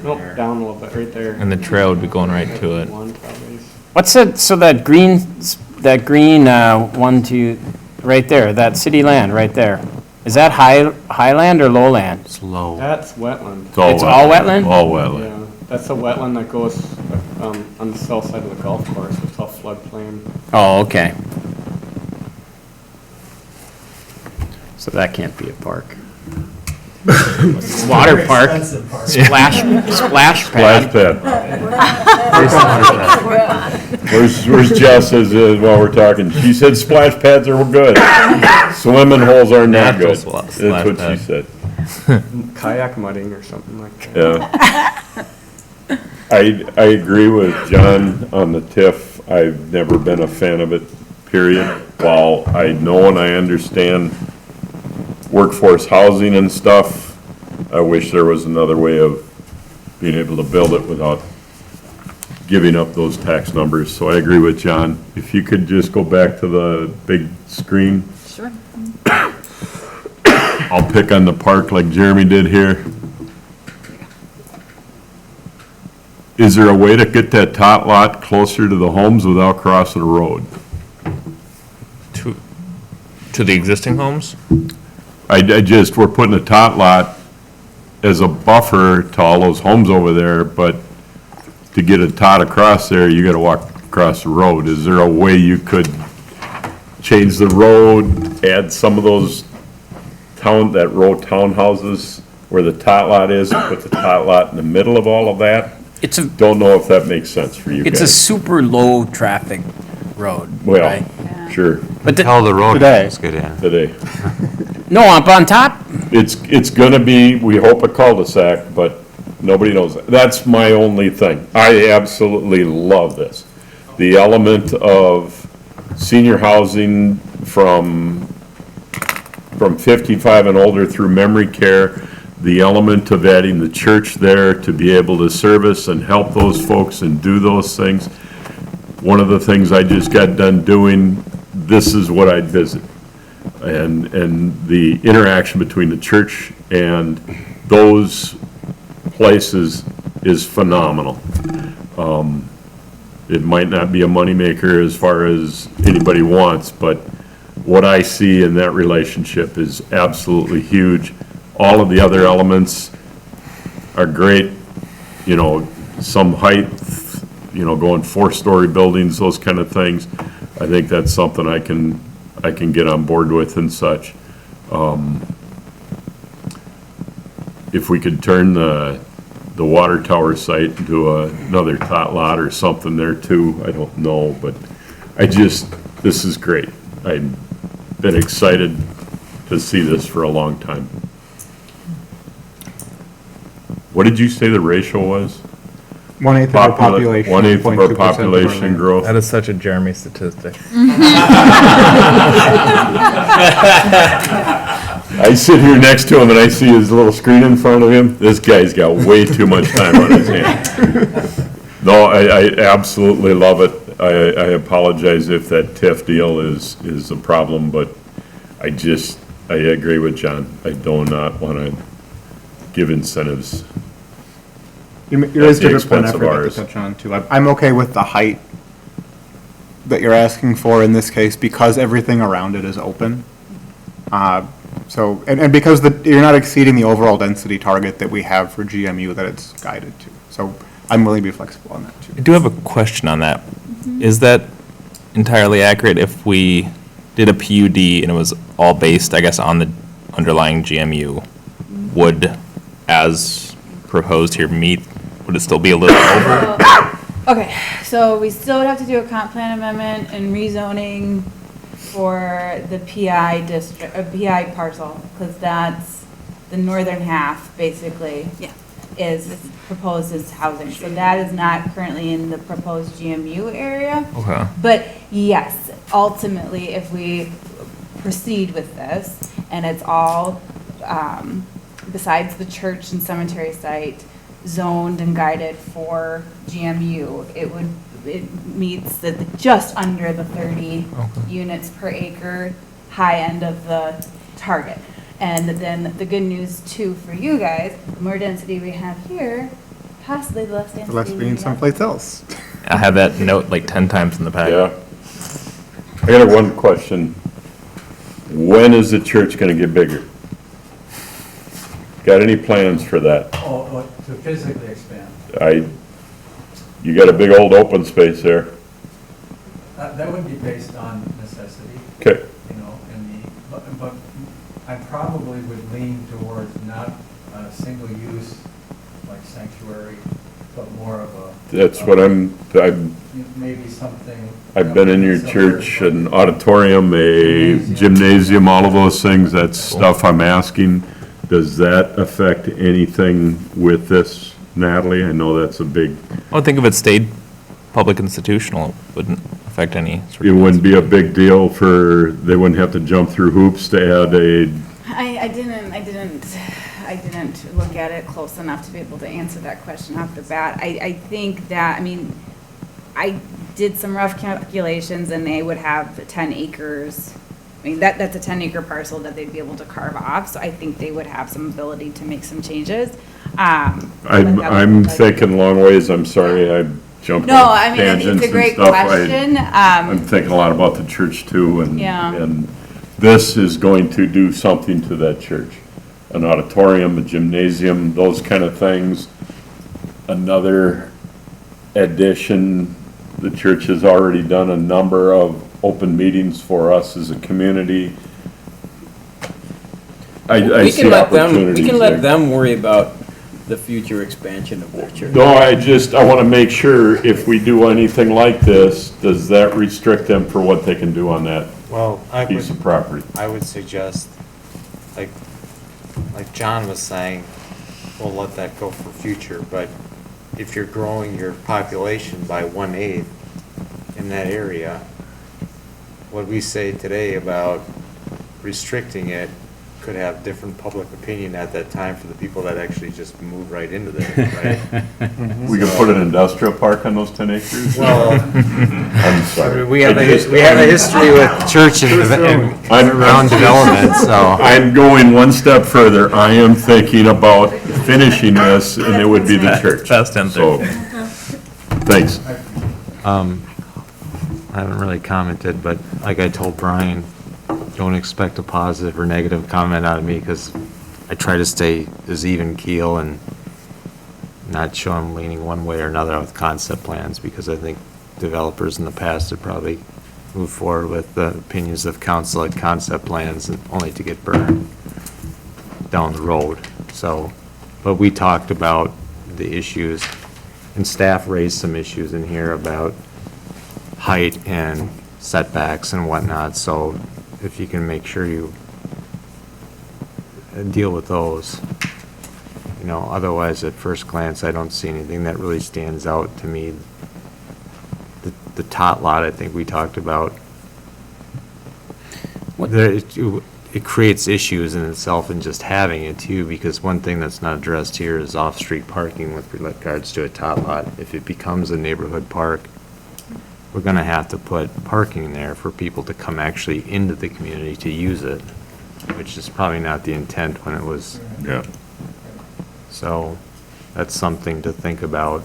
Nope, down a little bit, right there. And the trail would be going right to it. One probably. What's it, so that green, one, two, right there, that city land, right there. Is that highland or lowland? It's low. That's wetland. It's all wetland? All wetland. Yeah, that's a wetland that goes on the south side of the golf course, it's all floodplain. Oh, okay. So that can't be a park. Water park, splash Splash pad. pad. Where's Jess as, while we're talking? She said splash pads are good. Swimming holes are not Natural good. splash That's what pad. she said. Kayak mudding or something like that. Yeah. I agree with John on the TIF. I've never been a fan of it, period. While I know and I understand workforce housing and stuff, I wish there was another way of being able to build it without giving up those tax numbers. So I agree with John. If you could just go back to the big screen. Sure. I'll pick on the park like Jeremy did here. Is there a way to get that tot lot closer to the homes without crossing a road? To the existing homes? We're putting a tot lot as a buffer to all those homes over there, but to get a tot across there, you gotta walk across the road. Is there a way you could change the road, add some of those row townhouses where the tot lot is, put the tot lot in the middle of all of that? It's a, Don't know if that makes sense for you it's a guys. super low traffic road, Well, right? sure, But Tell the road Today. let's get in. today. no, up on top? It's gonna be, we hope, a cul-de-sac, but nobody knows. That's my only thing. I absolutely love this. The element of senior housing from 55 and older through memory care, the element of adding the church there to be able to service and help those folks and do those things. One of the things I just got done doing, this is what I'd visit. And the interaction between the church and those places is phenomenal. It might not be a moneymaker as far as anybody wants, but what I see in that relationship is absolutely huge. All of the other elements are great, you know, some height, you know, going 4-story buildings, those kind of things. I think that's something I can get on board with and such. If we could turn the water tower site into another tot lot or something there too, I don't know, but this is great. I've been excited to see this for a long time. What did you say the ratio was? 1/8 of our population. 1/8 of our 0.2% of our population land. growth. That is such a Jeremy statistic. I sit here next to him and I see his little screen in front of him. This guy's got way too much time on his hands. No, I absolutely love it. I apologize if that TIF deal is a problem, but I agree with John. I do not want to give incentives. There is At a the different point I expense of forgot to ours. touch on too. I'm okay with the height that you're asking for in this case because everything around it is open. So, and because you're not exceeding the overall density target that we have for GMU that it's guided to. So I'm willing to be flexible on that I too. do have a question on that. Is that entirely accurate if we did a PUD and it was all based, I guess, on the underlying GMU? Would, as proposed here, would it still be a little over? Okay, so we still would have to do a comp plan amendment and rezoning for the PI district, PI parcel, because that's the northern half, basically. Yeah. Is proposed as housing, so that is not currently in the proposed GMU area. Okay. But yes, ultimately, if we proceed with this, and it's all, besides the church and cemetery site, zoned and guided for GMU, it meets just under the 30 units per acre high end of the target. And then the good news too for you guys, the more density we have here, possibly the less density. Let's be in someplace else. I had that note like 10 times in the packet. Yeah. I got one question. When is the church gonna get bigger? Got any plans for that? Oh, to physically expand. You got a big old open space there. That would be based on necessity, Okay, you know, but I probably would lean towards not a single use like sanctuary, but more of a. that's what Maybe something. I've been in your church, an auditorium, a gymnasium, all of those things, that's stuff I'm asking. Does that affect anything with this, Natalie? I know that's a big, I would think if it stayed public institutional, it wouldn't affect any sort it of. wouldn't be a big deal they wouldn't have to jump through hoops to add I didn't look at it close enough to be able to answer that question off the bat. I think that, I mean, I did some rough calculations and they would have 10 acres. I mean, that's a 10-acre parcel that they'd be able to carve off, so I think they would have some ability to make some changes. I'm thinking long ways, I'm sorry, I jumped No, on I mean, tangents it's a and great stuff. question. I'm thinking a lot about the church too, Yeah. and this is going to do something to that church. An auditorium, a gymnasium, those kind of things. Another addition, the church has already done a number of open meetings for us as a community. I We see can let them, opportunities we can there. let them worry about the future expansion of their church. No, I want to make sure if we do anything like this, does that restrict them for what they can do on that Well, piece of property? I would suggest, like John was saying, we'll let that go for future, but if you're growing your population by 1/8 in that area, what we say today about restricting it could have different public opinion at that time for the people that actually just move right into there, right? We could put an industrial park on those 10 acres? Well, I'm sorry. we have a history with church and around development, so. I'm going one step further. I am thinking about finishing this, and it would be the church. Fast and So, thanks. I haven't really commented, but like I told Brian, don't expect a positive or negative comment out of me, because I try to stay as even keel and not show them leaning one way or another with concept plans, because I think developers in the past have probably moved forward with the opinions of council at concept plans and only to get burned down the road. So, but we talked about the issues, and staff raised some issues in here about height and setbacks and whatnot, so if you can make sure you deal with those. You know, otherwise, at first glance, I don't see anything that really stands out to me. The tot lot, I think we talked about. It creates issues in itself in just having it too, because one thing that's not addressed here is off-street parking with regards to a tot lot. If it becomes a neighborhood park, we're gonna have to put parking there for people to come actually into the community to use it, which is probably not the intent when it was. Yeah. So that's something to think about.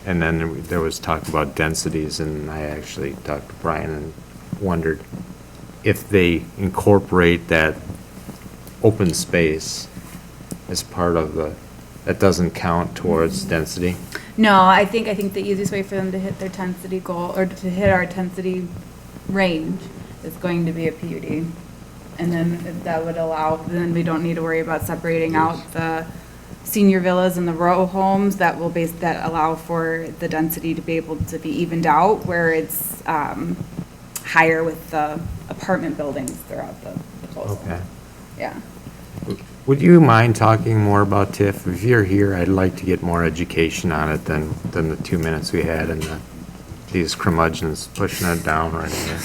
And then there was talk about densities, and I actually talked to Brian and wondered if they incorporate that open space as part of that doesn't count towards density. No, I think the easiest way for them to hit their density goal, or to hit our density range, is going to be a PUD. And then that would allow, then we don't need to worry about separating out the senior villas and the row homes that allow for the density to be able to be evened out, where it's higher with the apartment buildings throughout the coastal. Okay. Yeah. Would you mind talking more about TIF? If you're here, I'd like to get more education on it than the 2 minutes we had and these curmudgeons pushing it down right here.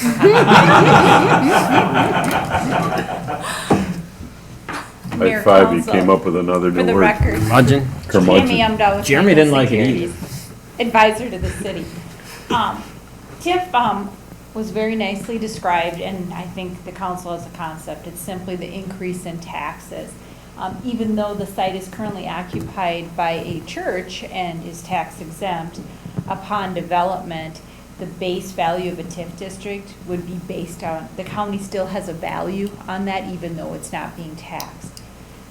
High five, you came up with another For new the word. record, Curmudgeon? Curmudgeon. Tammy Umdahl with Jeremy didn't like it Securities, advisor to the city. TIF was very nicely described, and I think the council has a concept. It's simply the increase in taxes. Even though the site is currently occupied by a church and is tax exempt, upon development, the base value of a TIF district would be based on, the county still has a value on that even though it's not being taxed.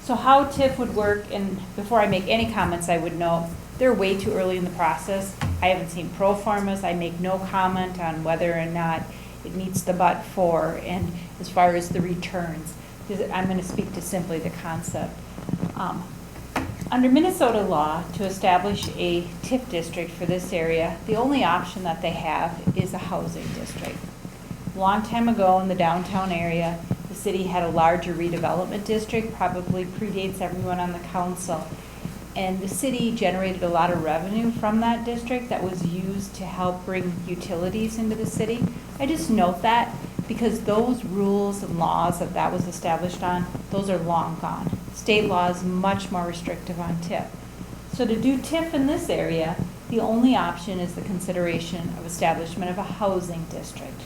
So how TIF would work, and before I make any comments, I would note, they're way too early in the process. I haven't seen pro formas. I make no comment on whether or not it meets the but for, and as far as the returns, because I'm going to speak to simply the concept. Under Minnesota law, to establish a TIF district for this area, the only option that they have is a housing district. A long time ago in the downtown area, the city had a larger redevelopment district, probably predates everyone on the council. And the city generated a lot of revenue from that district that was used to help bring utilities into the city. I just note that because those rules and laws that was established on, those are long gone. State law is much more restrictive on TIF. So to do TIF in this area, the only option is the consideration of establishment of a housing district.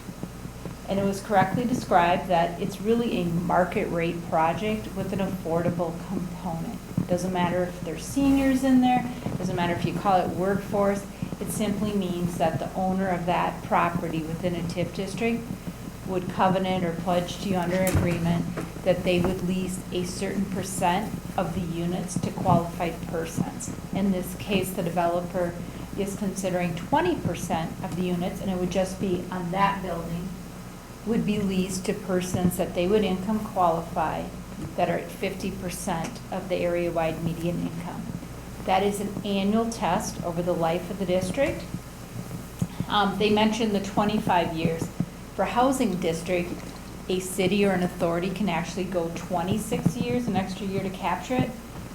And it was correctly described that it's really a market rate project with an affordable component. Doesn't matter if there's seniors in there, doesn't matter if you call it workforce, it simply means that the owner of that property within a TIF district would covenant or pledge to you under agreement that they would lease a certain percent of the units to qualified persons. In this case, the developer is considering 20% of the units, and it would just be on that building, would be leased to persons that they would income qualify that are at 50% of the area-wide median income. That is an annual test over the life of the district. They mentioned the 25 years. For housing district, a city or an authority can actually go 26 years, an extra year to capture it,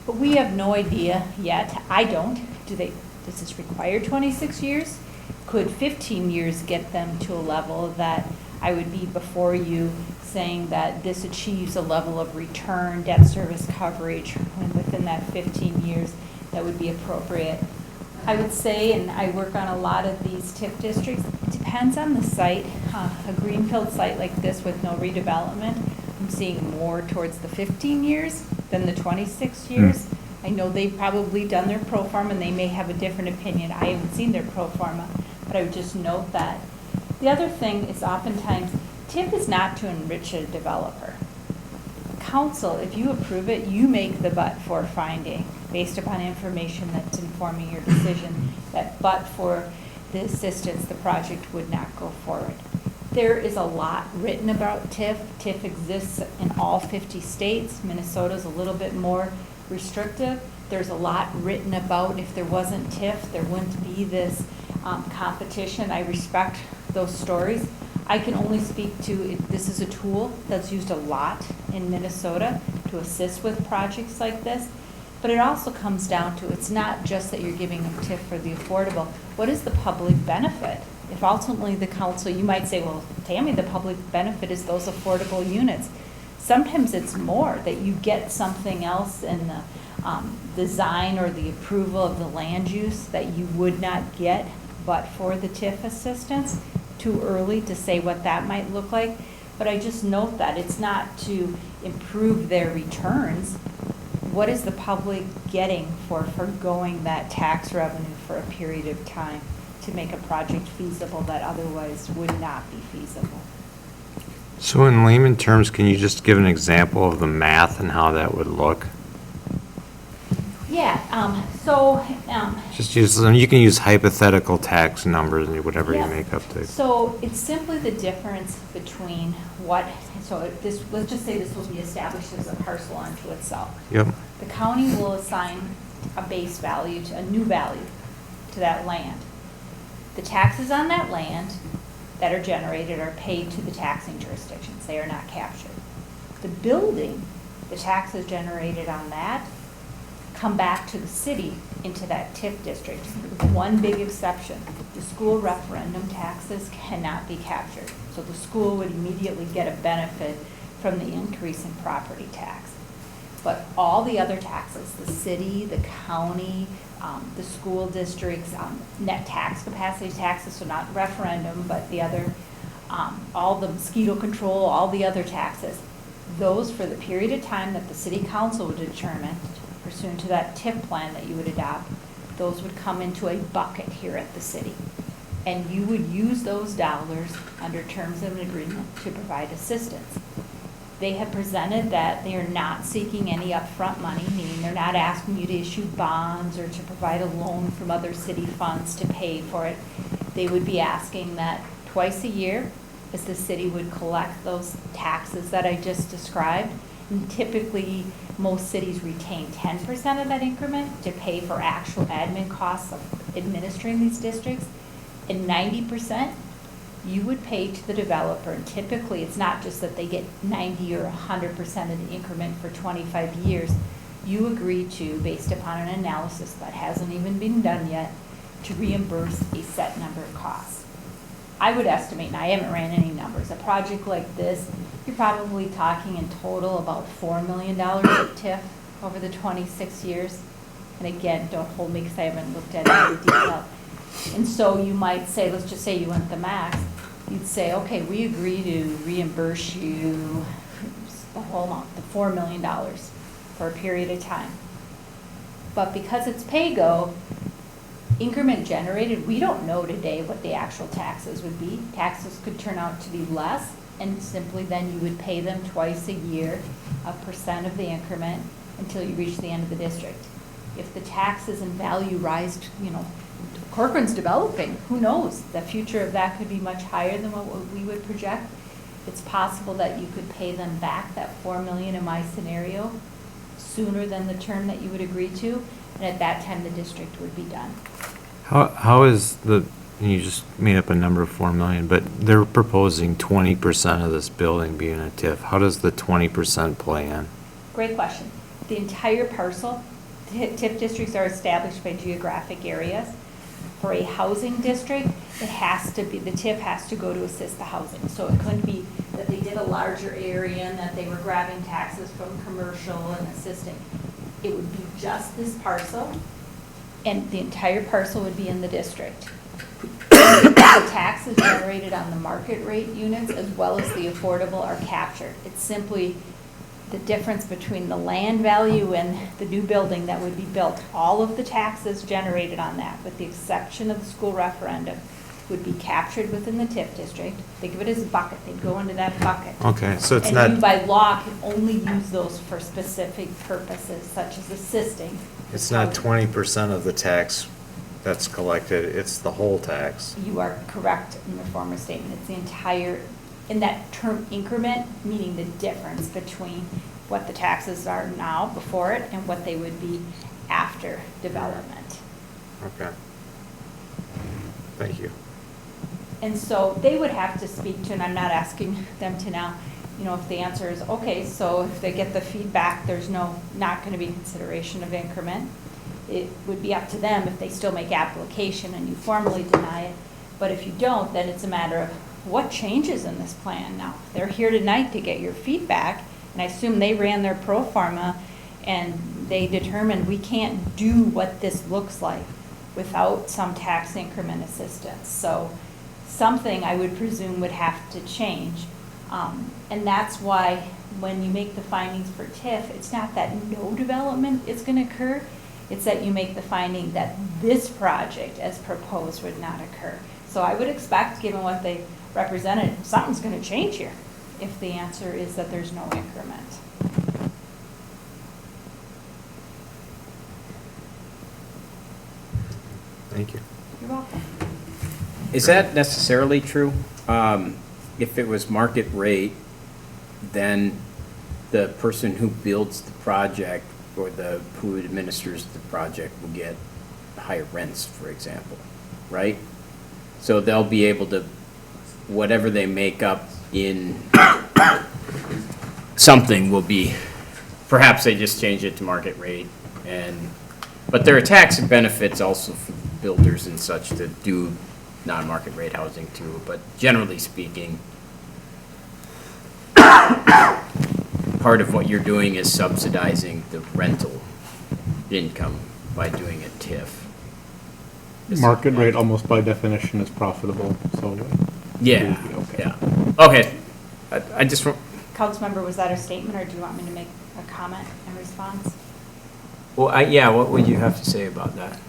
but we have no idea yet. I don't. Does this require 26 years? Could 15 years get them to a level that I would be before you saying that this achieves a level of return, debt service coverage, when within that 15 years that would be appropriate? I would say, and I work on a lot of these TIF districts, it depends on the site. A greenfield site like this with no redevelopment, I'm seeing more towards the 15 years than the 26 years. I know they've probably done their pro forma and they may have a different opinion. I haven't seen their pro forma, but but I would just note that. The other thing is oftentimes, TIF is not to enrich a developer. Council, if you approve it, you make the but-for finding based upon information that's informing your decision that but for the assistance, the project would not go forward. There is a lot written about TIF. TIF exists in all 50 states. Minnesota's a little bit more restrictive. There's a lot written about if there wasn't TIF, there wouldn't be this competition. I respect those stories. I can only speak to, this is a tool that's used a lot in Minnesota to assist with projects like this. But it also comes down to, it's not just that you're giving them TIF for the affordable. What is the public benefit? If ultimately the council, you might say, well, Tammy, the public benefit is those affordable units. Sometimes it's more, that you get something else in the design or the approval of the land use that you would not get but for the TIF assistance. Too early to say what that might look like, but I just note that it's not to improve their returns. What is the public getting for forgoing that tax revenue for a period of time to make a project feasible that otherwise would not be feasible? So in layman terms, can you just give an example of the math and how that would look? Yeah, Just use, you can use hypothetical tax numbers and whatever you Yes. make up to. So it's simply the difference between what, so this, let's just say this will be established as a parcel unto itself. Yep. The county will assign a base value, to a new value to that land. The taxes on that land that are generated are paid to the taxing jurisdictions. They are not captured. The building, the taxes generated on that come back to the city into that TIF district. With one big exception, the school referendum taxes cannot be captured. So the school would immediately get a benefit from the increase in property tax. But all the other taxes, the city, the county, the school districts, net tax capacity taxes, so not referendum, but the other, all the mosquito control, all the other taxes, those for the period of time that the city council would determine pursuant to that TIF plan that you would adopt, those would come into a bucket here at the city. And you would use those dollars under terms of an agreement to provide assistance. They have presented that they are not seeking any upfront money, meaning they're not asking you to issue bonds or to provide a loan from other city funds to pay for it. They would be asking that twice a year, as the city would collect those taxes that I just described. And typically, most cities retain 10% of that increment to pay for actual admin costs of administering these districts. And 90%, you would pay to the developer. And typically, it's not just that they get 90 or 100% of the increment for 25 years. You agree to, based upon an analysis that hasn't even been done yet, to reimburse a set number of costs. I would estimate, and I haven't ran any numbers, a project like this, you're probably talking in total about $4 million of TIF over the 26 years. And again, don't hold me because I haven't looked at it in detail. And so you might say, let's just say you went the max, you'd say, okay, we agree to reimburse you the whole amount, the $4 million for a period of time. But because it's pay-go, increment generated, we don't know today what the actual taxes would be. Taxes could turn out to be less, and simply then you would pay them twice a year, a percent of the increment, until you reach the end of the district. If the taxes and value rise, Corcoran's developing, who knows? The future of that could be much higher than what we would project. It's possible that you could pay them back that $4 million in my scenario sooner than the term that you would agree to, and at that time the district would be done. How is you just made up a number of 4 million, but they're proposing 20% of this building being a TIF. How does the 20% play in? Great question. The entire parcel, TIF districts are established by geographic areas. For a housing district, it has to be, the TIF has to go to assist the housing. So it couldn't be that they did a larger area and that they were grabbing taxes from commercial and assisting. It would be just this parcel, and the entire parcel would be in the district. The taxes generated on the market rate units as well as the affordable are captured. It's simply the difference between the land value and the new building that would be built. All of the taxes generated on that, with the exception of the school referendum, would be captured within the TIF district. Think of it as a bucket, they'd go into that bucket. Okay, so it's And you not, by law can only use those for specific purposes such as assisting. it's not 20% of the tax that's collected, it's the whole tax. You are correct in your former statement. It's the entire, in that term increment, meaning the difference between what the taxes are now before it and what they would be after development. Okay. Thank you. And so they would have to speak to, and I'm not asking them to now, you know, if the answer is, okay, so if they get the feedback, there's not going to be consideration of increment. It would be up to them if they still make application and you formally deny it. But if you don't, then it's a matter of what changes in this plan now. They're here tonight to get your feedback, and I assume they ran their pro forma and they determined we can't do what this looks like without some tax increment assistance. So something I would presume would have to change. And that's why when you make the findings for TIF, it's not that no development is going to occur. It's that you make the finding that this project as proposed would not occur. So I would expect, given what they represented, something's going to change here if the answer is that there's no increment. Thank you. You're welcome. Is that necessarily true? If it was market rate, then the person who builds the project or who administers the project will get higher rents, for example, right? So they'll be able to, whatever they make up in something will be, perhaps they just change it to market rate but there are tax benefits also for builders and such that do non-market rate housing too, but generally speaking, part of what you're doing is subsidizing the rental income by doing a TIF. Market rate almost by definition is profitable, so. Yeah, it would be okay. yeah. Okay, I just, Councilmember, was that a statement, or do you want me to make a comment in response? well, yeah, what would you have to say about that?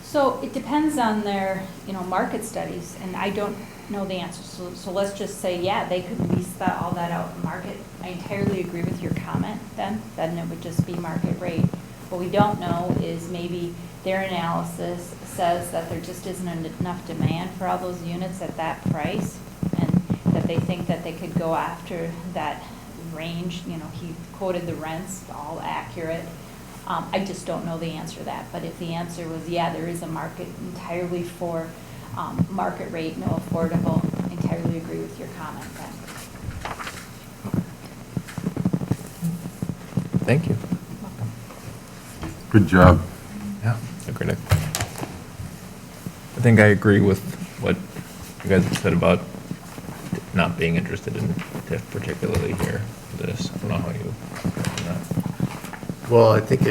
So it depends on their, market studies, and I don't know the answer. So let's just say, yeah, they could lease all that out in market. I entirely agree with your comment then it would just be market rate. What we don't know is maybe their analysis says that there just isn't enough demand for all those units at that price, and that they think that they could go after that range. He quoted the rents, all accurate. I just don't know the answer to that, but if the answer was, yeah, there is a market entirely for market rate, no affordable, I entirely agree with your comment then. Thank you. Good job. Yeah, agreed. I think I agree with what you guys have said about not being interested in TIF particularly here. I don't know how you. Well, I think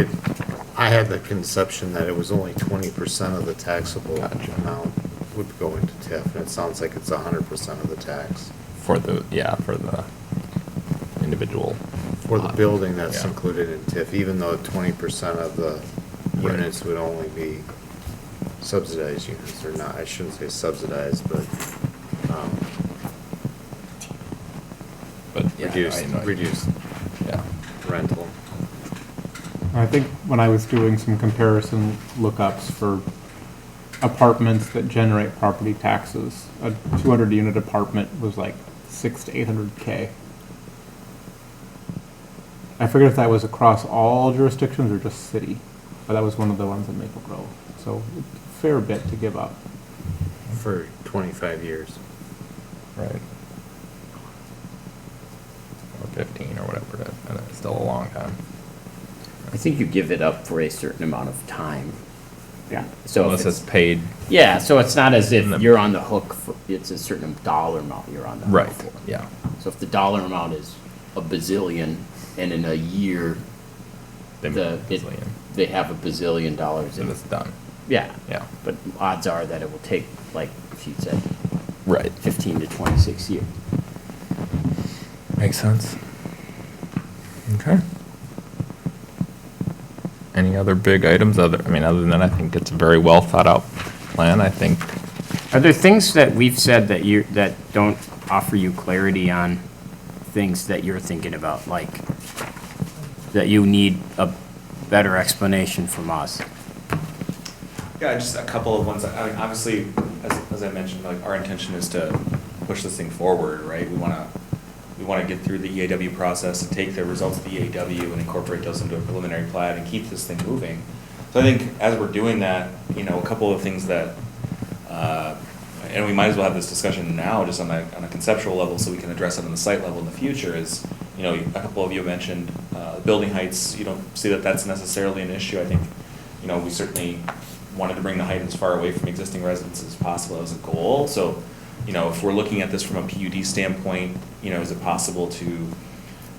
I had the conception that it was only 20% of the taxable amount would go into TIF, and it sounds like it's 100% of the tax. For the individual. For the building that's Yeah. included in TIF, even though 20% of the units would only be subsidized units, or not, I shouldn't say subsidized, but Yeah, reduced Yeah. rental. I think when I was doing some comparison lookups for apartments that generate property taxes, a 200-unit apartment was like 600 to 800K. I forget if that was across all jurisdictions or just city, but that was one of the ones in Maple Grove. So a fair bit to give up. For 25 years. Right. Or 15 or whatever, and it's still a long time. I think you give it up for a certain amount of time. Yeah. So Unless if it's paid. Yeah, so it's not as if you're on the hook for, it's a certain dollar amount you're on the hook Right, for. yeah. So if the dollar amount is a bazillion, and in a year, They make a bazillion. they have a bazillion dollars in And it. it's done. Yeah. Yeah. But odds are that it will take, like she said, Right. 15 to 26 years. Makes sense. Okay. Any other big items? Other than that, I think it's a very well thought out plan. I think Are there things that we've said that don't offer you clarity on things that you're thinking about, like, that you need a better explanation from us? Yeah, just a couple of ones. I mean, obviously, as I mentioned, like, our intention is to push this thing forward, right? We wanna get through the EAW process and take the results of the EAW and incorporate those into a preliminary plat and keep this thing moving. So I think as we're doing that, you know, a couple of things that, and we might as well have this discussion now, just on a conceptual level, so we can address it on the site level in the future, is, you know, a couple of you mentioned, building heights. You don't see that that's necessarily an issue. I think, you know, we certainly wanted to bring the height as far away from existing residences as possible as a goal. So, you know, if we're looking at this from a PUD standpoint, you know, is it possible to,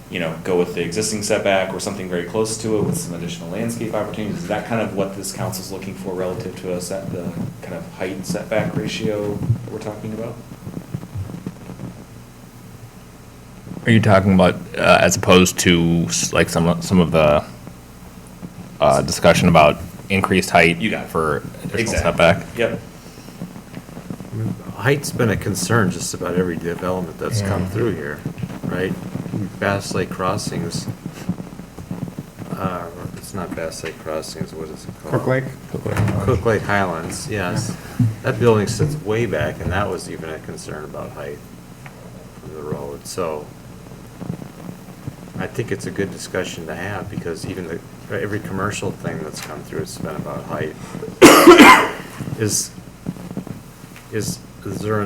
you know, go with the existing setback or something very close to it with some additional landscape opportunities? Is that kind of what this council's looking for relative to us at the kind of height setback ratio that we're talking about? Are you talking about, as opposed to like some of the discussion about increased height for additional setback? Yep. Height's been a concern just about every development that's come through here, right? Bass Lake Crossings, it's not Bass Lake Crossings, what is it called? Cook Lake? Cook Lake Highlands, yes. That building sits way back, and that was even a concern about height from the road. So I think it's a good discussion to have, because even every commercial thing that's come through, it's been about height. Is there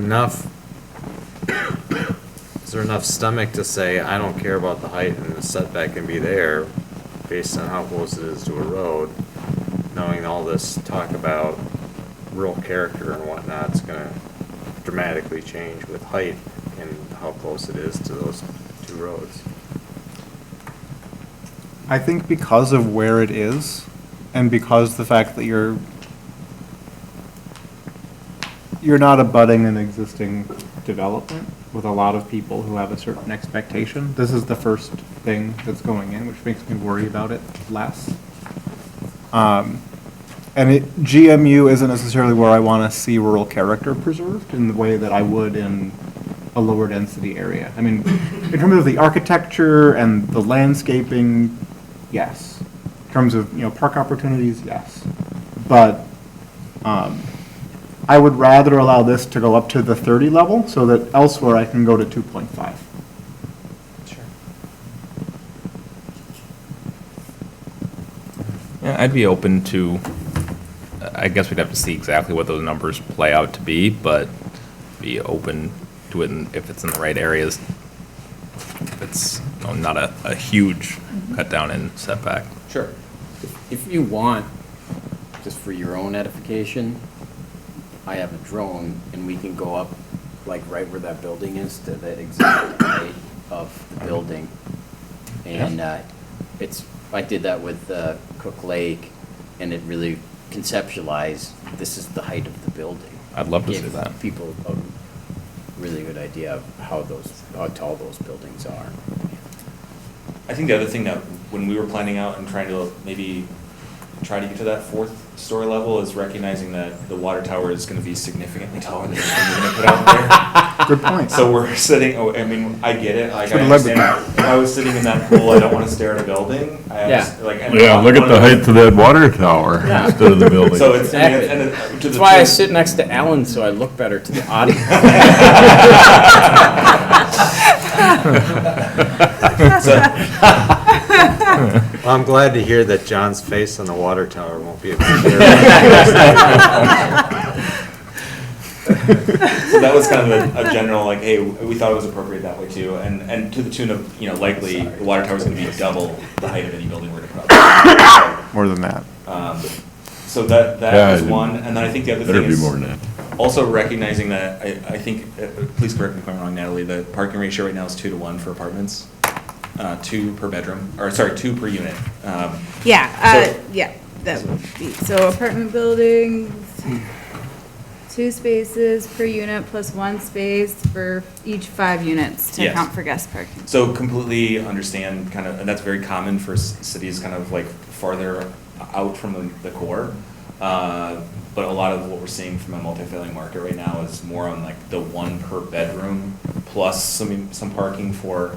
enough stomach to say, I don't care about the height and the setback can be there based on how close it is to a road, knowing all this talk about rural character and whatnot is gonna dramatically change with height and how close it is to those two roads? I think because of where it is, and because the fact that you're not abutting an existing development with a lot of people who have a certain expectation. This is the first thing that's going in, which makes me worry about it less. And GMU isn't necessarily where I want to see rural character preserved in the way that I would in a lower density area. I mean, in terms of the architecture and the landscaping, yes. In terms of, you know, park opportunities, yes. But I would rather allow this to go up to the 30 level so that elsewhere I can go to 2.5. Sure. Yeah, I'd be open to, I guess we'd have to see exactly what those numbers play out to be, but be open to it if it's in the right areas. If it's, you know, not a huge cut down in setback. Sure. If you want, just for your own edification, I have a drone and we can go up like right where that building is to the exact height of the building. And I did that with Cook Lake, and it really conceptualized, this is the height of the building. I'd love to see that. Give people a really good idea of how tall those buildings are. I think the other thing that when we were planning out and trying to maybe try to get to that 4th story level is recognizing that the water tower is going to be significantly taller than anything we're going to put out there. Good point. So we're sitting, I mean, I get it. Like, I understand. If I was sitting in that pool, I don't want to stare at a building. Yeah, look at the height of that water tower instead of the building. So it's, Exactly. That's why I sit next to Alan, so I look better to the audience. Well, I'm glad to hear that John's face on the water tower won't be a big So that was kind of a general, like, hey, we thought it was appropriate that way too, and to the tune of, you know, likely the water tower is going to be double the height of any building we're going to put up. More than that. So that was one, and then I think the other Better thing be is more than that. also recognizing that I think, please correct me if I'm wrong, Natalie, the parking ratio right now is 2 to 1 for apartments, 2 per bedroom, or sorry, 2 per unit. Yeah, that would be, so apartment buildings, 2 spaces per unit plus 1 space for each 5 units to Yes. account for guest parking. So completely understand kind of, and that's very common for cities kind of like farther out from the core. But a lot of what we're seeing from a multifamily market right now is more on like the one per bedroom plus some parking for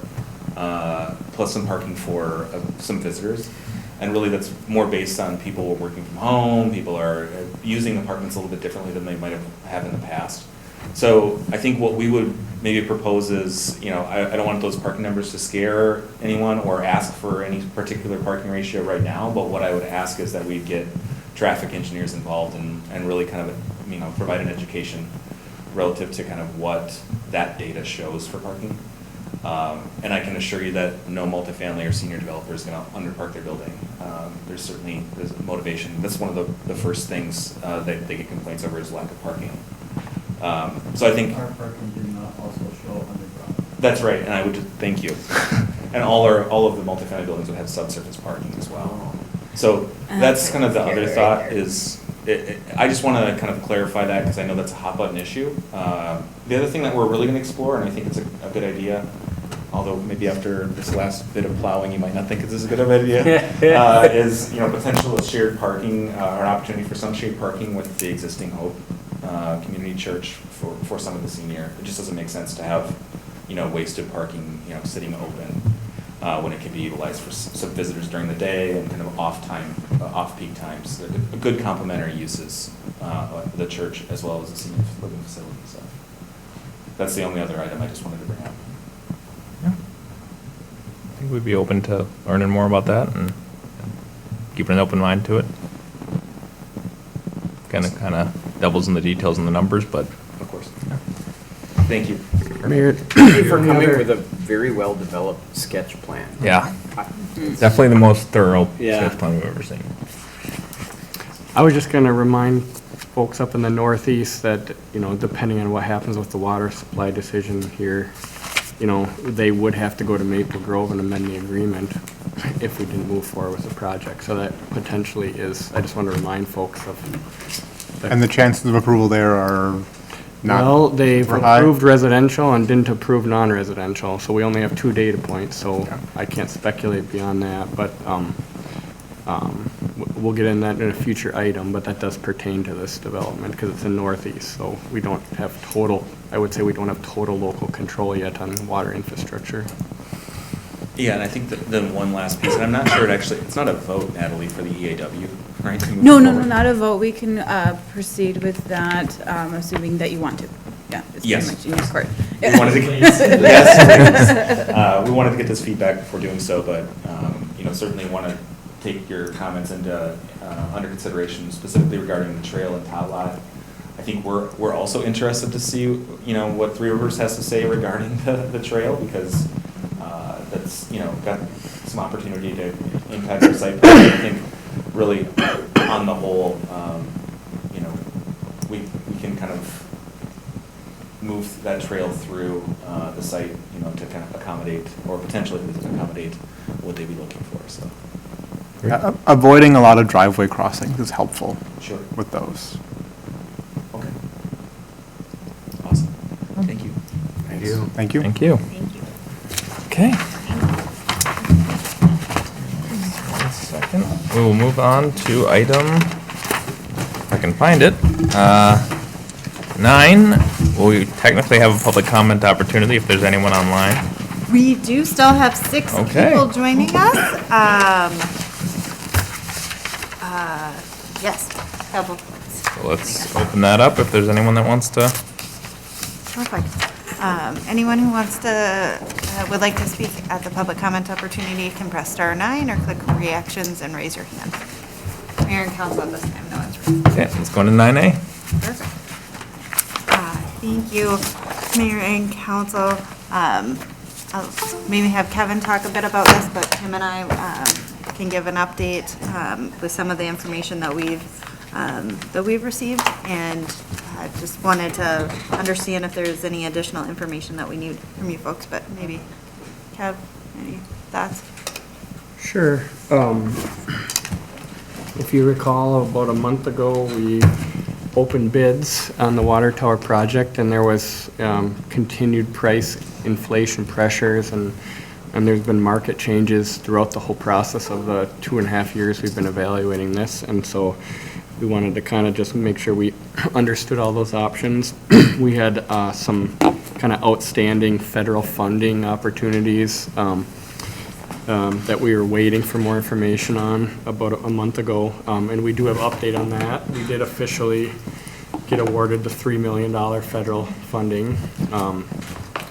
some visitors. And really that's more based on people working from home, people are using apartments a little bit differently than they might have in the past. So I think what we would maybe propose is, you know, I don't want those parking numbers to scare anyone or ask for any particular parking ratio right now, but what I would ask is that we get traffic engineers involved and really kind of, you know, provide an education relative to kind of what that data shows for parking. And I can assure you that no multifamily or senior developer is going to underpark their building. There's a motivation. That's one of the first things that they get complaints over is lack of parking. So I think. Our parking did not also show underground. That's right, and I would, thank you. And all of the multifamily buildings would have subsurface parking as well. So that's kind of the other thought is, I just want to kind of clarify that because I know that's a hot button issue. The other thing that we're really going to explore, and I think it's a good idea, although maybe after this last bit of plowing you might not think this is a good of an idea, is, you know, potential of shared parking or an opportunity for some shared parking with the existing Hope Community Church for some of the senior. It just doesn't make sense to have, you know, wasted parking, you know, sitting open when it can be utilized for some visitors during the day and kind of off-peak times. They're good complementary uses, the church as well as the senior living facility. So that's the only other item I just wanted to bring up. Yeah. I think we'd be open to learning more about that and keeping an open mind to it. Kind of devils in the details and the numbers, but. Of course. Yeah. Thank you. Mayor, Thank you for coming with a very well-developed sketch plan. Yeah. Definitely the most thorough Yeah. sketch plan we've ever seen. I was just gonna remind folks up in the northeast that, you know, depending on what happens with the water supply decision here, you know, they would have to go to Maple Grove and amend the agreement if we didn't move forward with the project. So that potentially is, I just want to remind folks of. And the chances of approval there are not. Well, they've super high? approved residential and didn't approve non-residential, so we only have 2 data points, so I can't speculate beyond that, but, we'll get in that in a future item, but that does pertain to this development, because it's in northeast, so we don't have total, I would say we don't have total local control yet on water infrastructure. Yeah, and I think that the one last piece, and I'm not sure it's not a vote, Natalie, for the EAW, right? to move No, forward? not a vote. We can proceed with that, assuming that you want to. Yeah, it's Yes. pretty much in your court. We wanted to yes, please. We wanted to get this feedback before doing so, but, you know, certainly want to take your comments into, under consideration, specifically regarding the trail and tot lot. I think we're also interested to see, you know, what Three Rivers has to say regarding the trail, because that's, you know, got some opportunity to impact our site plan. I think really, on the whole, you know, we can kind of move that trail through the site, you know, to kind of accommodate, or potentially accommodate what they'd be looking for, so. Avoiding a lot of driveway crossings is helpful. Sure. With those. Okay. Awesome. Thank you. Thank you. Thank you. Thank you. Thank you. Okay. One second. We will move on to item, if I can find it, 9. We technically have a public comment opportunity if there's anyone online. We do still have 6 Okay. people joining us. Yes, couple. So let's open that up if there's anyone that wants to. Perfect. Anyone who wants to, would like to speak at the public comment opportunity can press *9 or click reactions and raise your hand. Mayor and council at this time, no one's raised. Okay, let's go into 9A. Perfect. Thank you, Mayor and council. I'll maybe have Kevin talk a bit about this, but Tim and I can give an update with some of the information that we've received, and just wanted to understand if there's any additional information that we need from you folks, but maybe, Kev, any thoughts? Sure. If you recall, about a month ago, we opened bids on the water tower project, and there was continued price inflation pressures, and there's been market changes throughout the whole process of the 2.5 years we've been evaluating this. And so we wanted to kind of just make sure we understood all those options. We had some kind of outstanding federal funding opportunities that we were waiting for more information on about a month ago, and we do have update on that. We did officially get awarded the $3 million federal funding.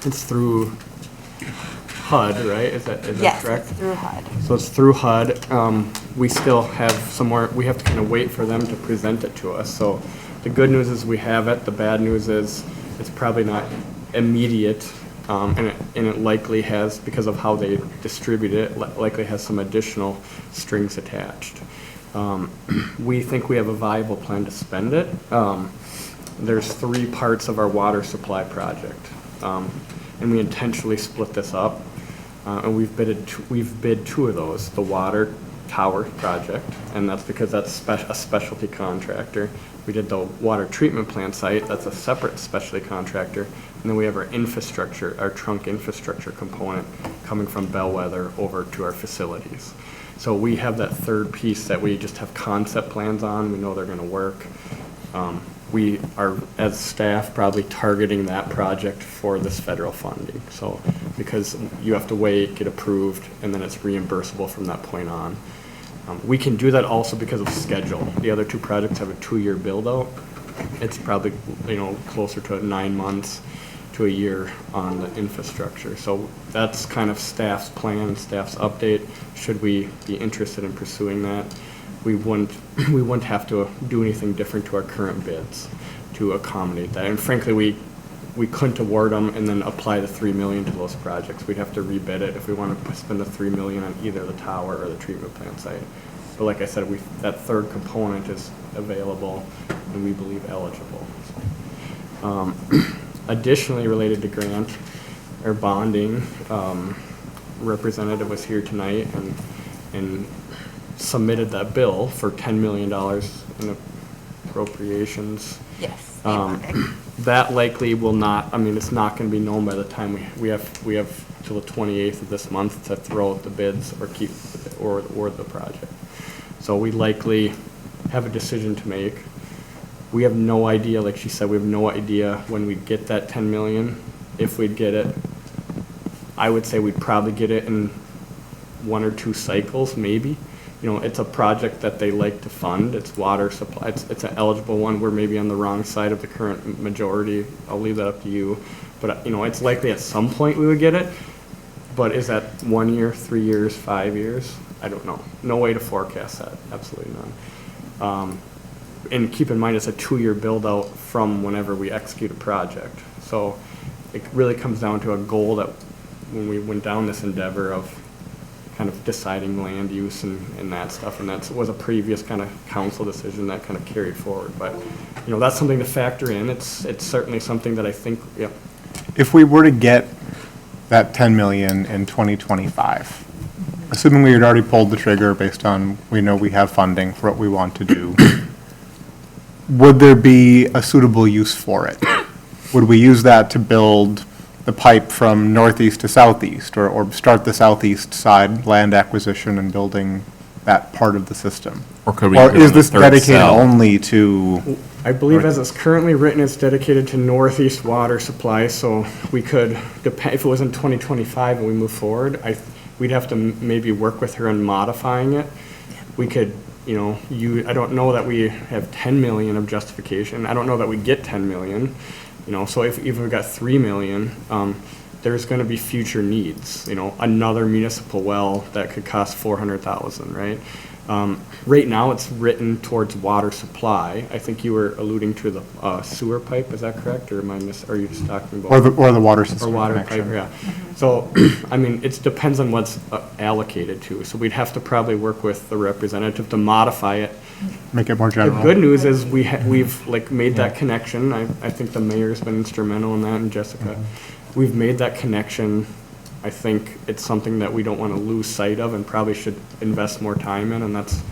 It's through HUD, right? Is that correct? Yes, it's through HUD. So it's through HUD. We still have some more, we have to kind of wait for them to present it to us. So the good news is we have it. The bad news is it's probably not immediate, and it likely has, because of how they distribute it, likely has some additional strings attached. We think we have a viable plan to spend it. There's 3 parts of our water supply project, and we intentionally split this up. And we've bid 2 of those, the water tower project, and that's because that's a specialty contractor. We did the water treatment plant site, that's a separate specialty contractor. And then we have our infrastructure, our trunk infrastructure component coming from Bellwether over to our facilities. So we have that 3rd piece that we just have concept plans on, we know they're gonna work. We are, as staff, probably targeting that project for this federal funding. So, because you have to wait, get approved, and then it's reimbursable from that point on. We can do that also because of schedule. The other 2 projects have a 2-year build-out. It's probably, closer to 9 months to a year on the infrastructure. So that's kind of staff's plan, staff's update. Should we be interested in pursuing that? We wouldn't have to do anything different to our current bids to accommodate that. And frankly, we couldn't award them and then apply the $3 million to those projects. We'd have to rebid it if we want to spend the $3 million on either the tower or the treatment plant site. But like I said, that 3rd component is available and we believe eligible. Additionally, related to grant or bonding, representative was here tonight and submitted that bill for $10 million in appropriations. Yes. That likely will not, it's not going to be known by the time we have till the 28th of this month to throw out the bids or award the project. So we likely have a decision to make. We have no idea, like she said, we have no idea when we'd get that 10 million, if we'd get it. I would say we'd probably get it in 1 or 2 cycles, maybe. It's a project that they like to fund. It's water supply. It's an eligible one. We're maybe on the wrong side of the current majority. I'll leave that up to you. But, it's likely at some point we would get it. But is that 1 year, 3 years, 5 years? I don't know. No way to forecast that. Absolutely none. And keep in mind, it's a 2-year build-out from whenever we execute a project. So it really comes down to a goal that when we went down this endeavor of kind of deciding land use and that stuff, and that was a previous kind of council decision that kind of carried forward. But, that's something to factor in. It's certainly something that I think, yeah. If we were to get that 10 million in 2025, assuming we had already pulled the trigger based on, we know we have funding for what we want to do, would there be a suitable use for it? Would we use that to build the pipe from northeast to southeast, or start the southeast side land acquisition and building that part of the system? Or could we? Or do it is on the this 3rd dedicated cell? only to? I believe as it's currently written, it's dedicated to northeast water supply, so we could, if it was in 2025 and we move forward, we'd have to maybe work with her on modifying it. We could, I don't know that we have 10 million of justification. I don't know that we get 10 million, so if we got 3 million, there's gonna be future needs, another municipal well that could cost 400,000, right? Right now, it's written towards water supply. I think you were alluding to the sewer pipe, is that correct? Or are you just talking about? Or the water system Or water connection. pipe, yeah. So, it depends on what's allocated to. So we'd have to probably work with the representative to modify it. Make it more The general. good news is we've made that connection. I think the mayor's been instrumental in that, and Jessica. We've made that connection. I think it's something that we don't want to lose sight of and probably should invest more time in, and that's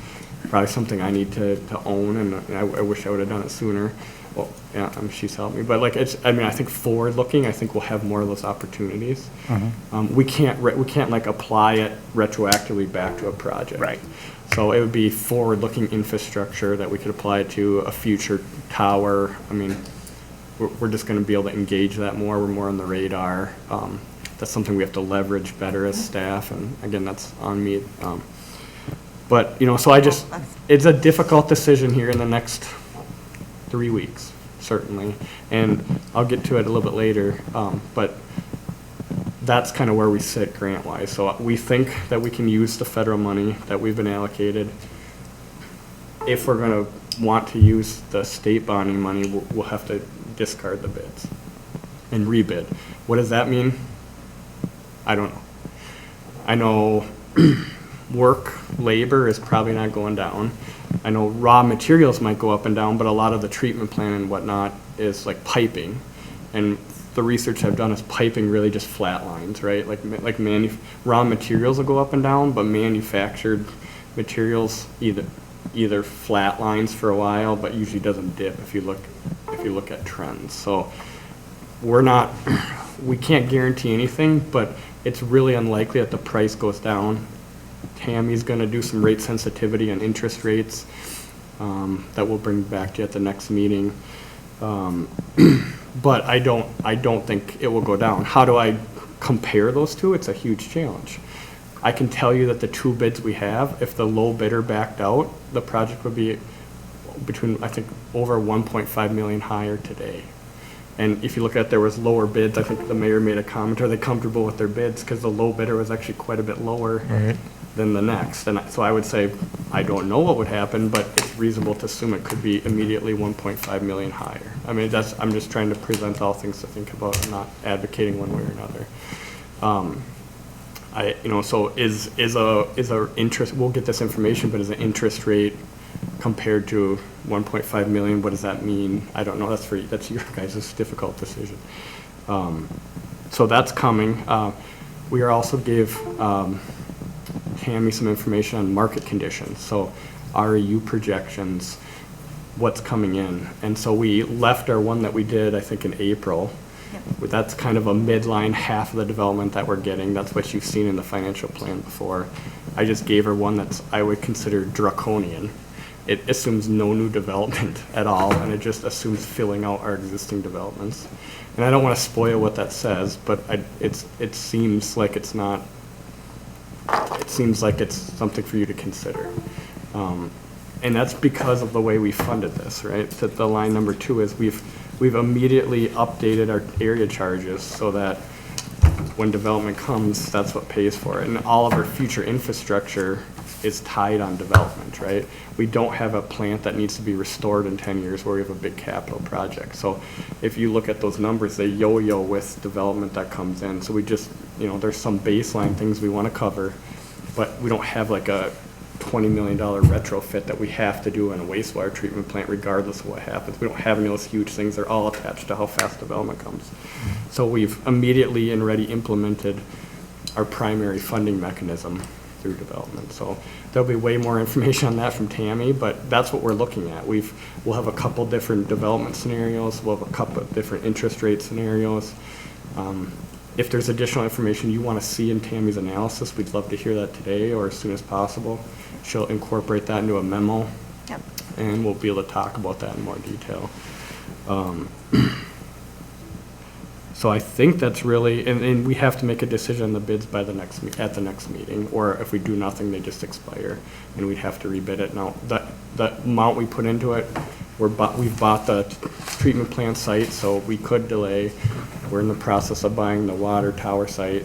probably something I need to own, and I wish I would have done it sooner. Well, yeah, she's helped me, but I think forward-looking, I think we'll have more of those opportunities. We can't apply it retroactively back to a project. Right. So it would be forward-looking infrastructure that we could apply to a future tower. I mean, we're just gonna be able to engage that more. We're more on the radar. That's something we have to leverage better as staff, and again, that's on me. But, you know, so it's a difficult decision here in the next 3 weeks, certainly. And I'll get to it a little bit later, but that's kind of where we sit grant-wise. So we think that we can use the federal money that we've been allocated. If we're gonna want to use the state bonding money, we'll have to discard the bids and rebid. What does that mean? I don't know. I know labor is probably not going down. I know raw materials might go up and down, but a lot of the treatment plant and whatnot is like piping. And the research I've done is piping really just flat lines, right? Raw materials will go up and down, but manufactured materials either flat lines for a while, but usually doesn't dip if you look at trends. So we can't guarantee anything, but it's really unlikely that the price goes down. Tammy's gonna do some rate sensitivity on interest rates that we'll bring back to you at the next meeting. But I don't think it will go down. How do I compare those two? It's a huge challenge. I can tell you that the two bids we have, if the low bidder backed out, the project would be between, I think, over 1.5 million higher today. And if you look at there was lower bids, I think the mayor made a comment, are they comfortable with their bids? Because the low bidder was actually quite a bit lower than the next. And so I would say, I don't know what would happen, but it's reasonable to assume it could be immediately 1.5 million higher. I mean, I'm just trying to present all things to think about and not advocating one way or another. So is our interest, we'll get this information, but is the interest rate compared to 1.5 million, what does that mean? I don't know, that's your guys' difficult decision. So that's coming. We also gave Tammy some information on market conditions, so REU projections, what's coming in. And so we left our one that we did, I think, in April. Yep. That's kind of a midline, half of the development that we're getting. That's what you've seen in the financial plan before. I just gave her one that's, I would consider draconian. It assumes no new development at all, and it just assumes filling out our existing developments. And I don't want to spoil what that says, but it seems like it's not, it seems like it's something for you to consider. And that's because of the way we funded this, right? That the line number 2 is we've immediately updated our area charges so that when development comes, that's what pays for it. And all of our future infrastructure is tied on development, right? We don't have a plant that needs to be restored in 10 years where we have a big capital project. So if you look at those numbers, they yo-yo with development that comes in. So we just, there's some baseline things we want to cover, but we don't have like a $20 million retrofit that we have to do in a wastewater treatment plant regardless of what happens. We don't have any of those huge things. They're all attached to how fast development comes. So we've immediately and already implemented our primary funding mechanism through development. So there'll be way more information on that from Tammy, but that's what we're looking at. We'll have a couple different development scenarios. We'll have a couple of different interest rate scenarios. If there's additional information you want to see in Tammy's analysis, we'd love to hear that today or as soon as possible. She'll incorporate that into a memo. Yep. And we'll be able to talk about that in more detail. So I think that's really, and we have to make a decision on the bids by at the next meeting, or if we do nothing, they just expire, and we'd have to rebid it. Now, the amount we put into it, we've bought the treatment plant site, so we could delay. We're in the process of buying the water tower site.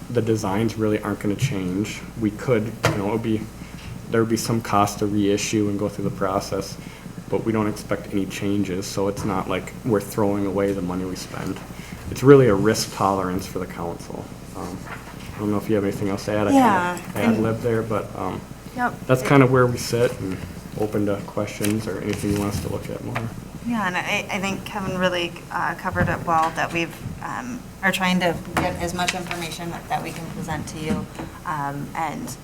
The designs really aren't going to change. We could, there would be some cost to reissue and go through the process, but we don't expect any changes, so it's not like we're throwing away the money we spend. It's really a risk tolerance for the council. I don't know if you have anything else to add. Yeah. I kind of ad-lib there, but Yep. that's kind of where we sit, and open to questions or anything you want us to look at more. Yeah, and I think Kevin really covered it well, that we've are trying to get as much information that we can present to you, and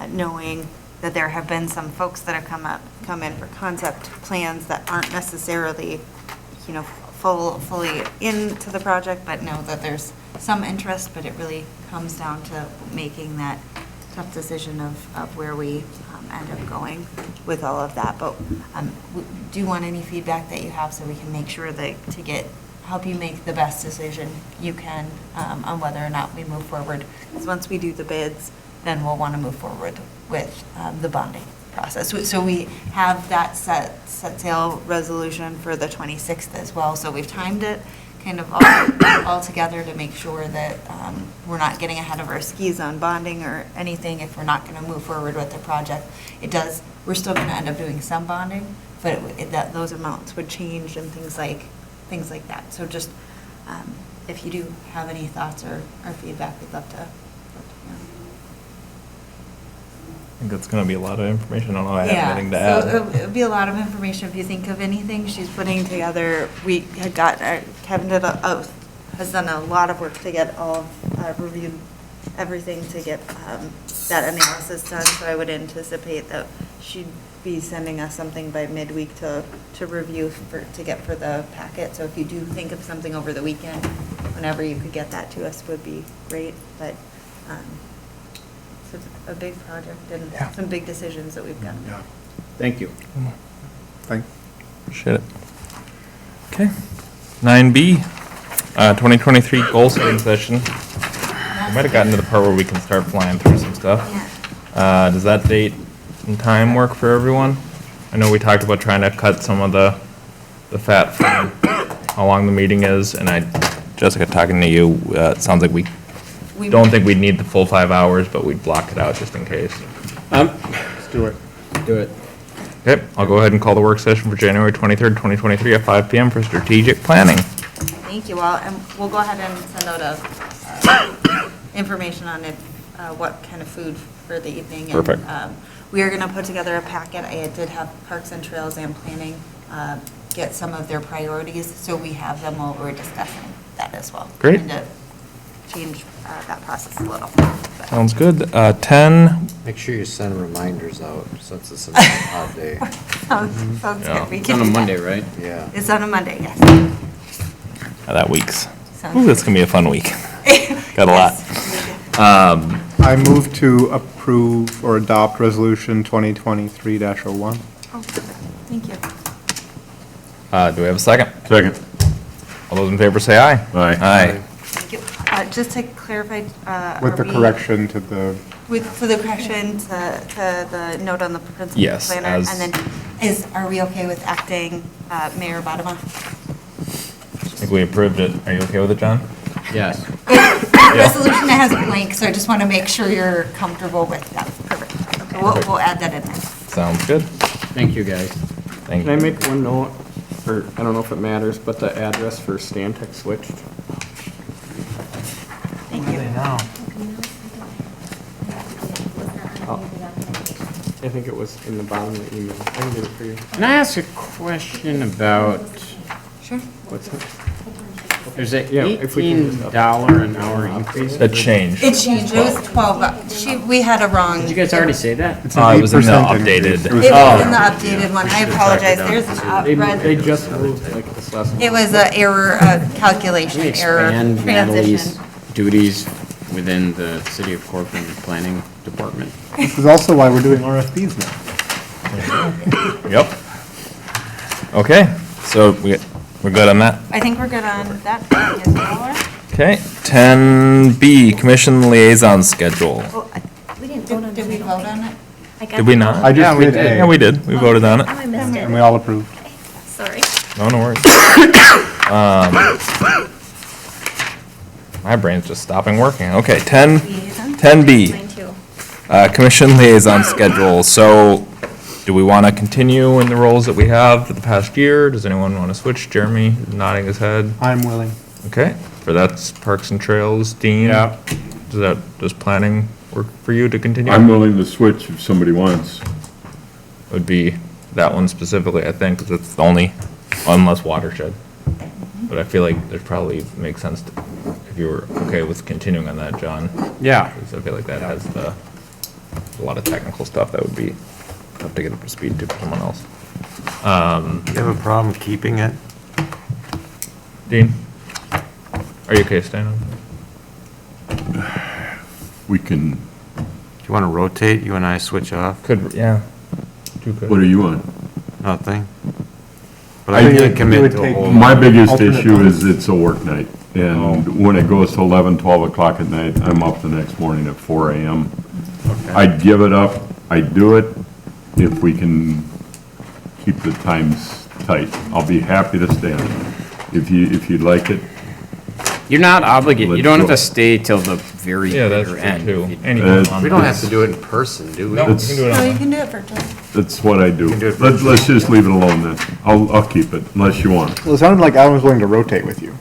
knowing that there have been some folks that have come in for concept plans that aren't necessarily, fully into the project, but know that there's some interest, but it really comes down to making that tough decision of where we end up going with all of that. But do you want any feedback that you have so we can make sure that help you make the best decision you can on whether or not we move forward? Because once we do the bids, then we'll want to move forward with the bonding process. So we have that set sale resolution for the 26th as well. So we've timed it kind of all together to make sure that we're not getting ahead of our skis on bonding or anything if we're not going to move forward with the project. We're still going to end up doing some bonding, but those amounts would change and things like that. So just if you do have any thoughts or feedback, we'd love to hear. I think that's gonna be a lot of information. I don't know if I have anything to add. So it'll be a lot of information. If you think of anything, she's putting together, we had got, Kevin has done a lot of work to get reviewed everything to get that analysis done. So I would anticipate that she'd be sending us something by midweek to review to get for the packet. So if you do think of something over the weekend, whenever you could get that to us would be great. But it's a big project and some big decisions that we've got. Yeah. Thank you. Thank. Appreciate it. Okay. 9B, 2023 goal setting session. We might have gotten to the part where we can start flying through some stuff. Does that date and time work for everyone? I know we talked about trying to cut some of the fat from how long the meeting is, and Jessica, talking to you, it sounds like we don't think we'd need the full 5 hours, but we'd block it out just in case. Let's do it. Do it. Okay, I'll go ahead and call the work session for January 23rd, 2023 at 5 PM for strategic planning. Thank you all, and we'll go ahead and send out information on it, what kind of food for the evening. Perfect. And we are going to put together a packet. I did have Parks and Trails and Planning get some of their priorities, so we have them while we're discussing that as well. Great. And to change that process a little. Sounds good. 10, Make sure you send reminders out since it's an odd day. Sounds Yeah. good. We It's can on a do that. Monday, right? Yeah. It's on a Monday, yes. that week's. Sounds Ooh, that's gonna be a fun week. Got a lot. Yes. I move to approve or adopt resolution 2023-01. Oh, perfect. Thank you. Do we have a second? Second. All those in favor say aye. Aye. Aye. Thank you. Just to clarify. With the are we- correction to the, For the correction to the note on the principal Yes, planner. as- And then are we okay with acting Mayor Badema? I think we approved it. Are you okay with it, John? Yes. The resolution has a blank, so I just want to make sure you're comfortable with that. Perfect. Okay, we'll add that in there. Sounds good. Thank you, guys. Thank Can I you. make one note, or I don't know if it matters, but the address for Stantec switched? Thank you. I think it was in the bottom of the email. I can do it for you. Can I ask a question about, Sure. What's that? there's a Yeah, if we can just $18 an hour increase? That changed. It changed. It was 12. We had a wrong. Did you guys already say that? it's an It was in the 8% increase. updated. It was- It was in the updated one. I apologize. There's They red. just moved like this last month. It was an error, calculation Can we error, expand Natalie's transition. duties within the City of Corcoran Planning Department? This is also why we're doing RFPs now. Yep. Okay, so we're good on that? I think we're good on that. Yes, we are. Okay, 10B, Commission Liaison Schedule. Oh, We didn't vote on Did we vote on it? Did we not? I just did Yeah, A, we did. We voted on it. I missed and we all approved. Sorry. No, no worries. My brain's just stopping working. Okay, 10B. Mine too. Commission liaison schedule. So, do we want to continue in the roles that we have for the past year? Does anyone want to switch? Jeremy nodding his head. I'm willing. Okay, for that's Parks and Trails. Dean? Yeah. Does planning work for you to continue? I'm willing to switch if somebody wants. Would be that one specifically, I think, because it's the only, unless watershed. But I feel like there's probably makes sense to, if you were okay with continuing on that, John. Yeah. Because I feel like that has a lot of technical stuff that would be tough to get up to speed to for someone else. You have a problem keeping it? Dean, are you okay staying on? We can, Do you want to rotate, you and I switch off? Could, yeah. What are you on? Nothing. But I I think can't it commit would to a take whole. My biggest Alternate issue times. is it's a work night, and when it goes to 11, 12 o'clock at night, I'm up the next morning at 4 AM. I'd give it up, I'd do it if we can keep the times tight. I'll be happy to stay on it. If you'd like it, You're not obligated, you Let's don't have go. to stay till the very Yeah, that's bitter true end. too. If you- Anything We don't have to do it in person, do we? No, we can do it No, you online. can do it virtually. that's what I do. can do it Let's just leave it alone then. I'll keep it, unless you want. Well, it sounded like Alan was willing to rotate with you.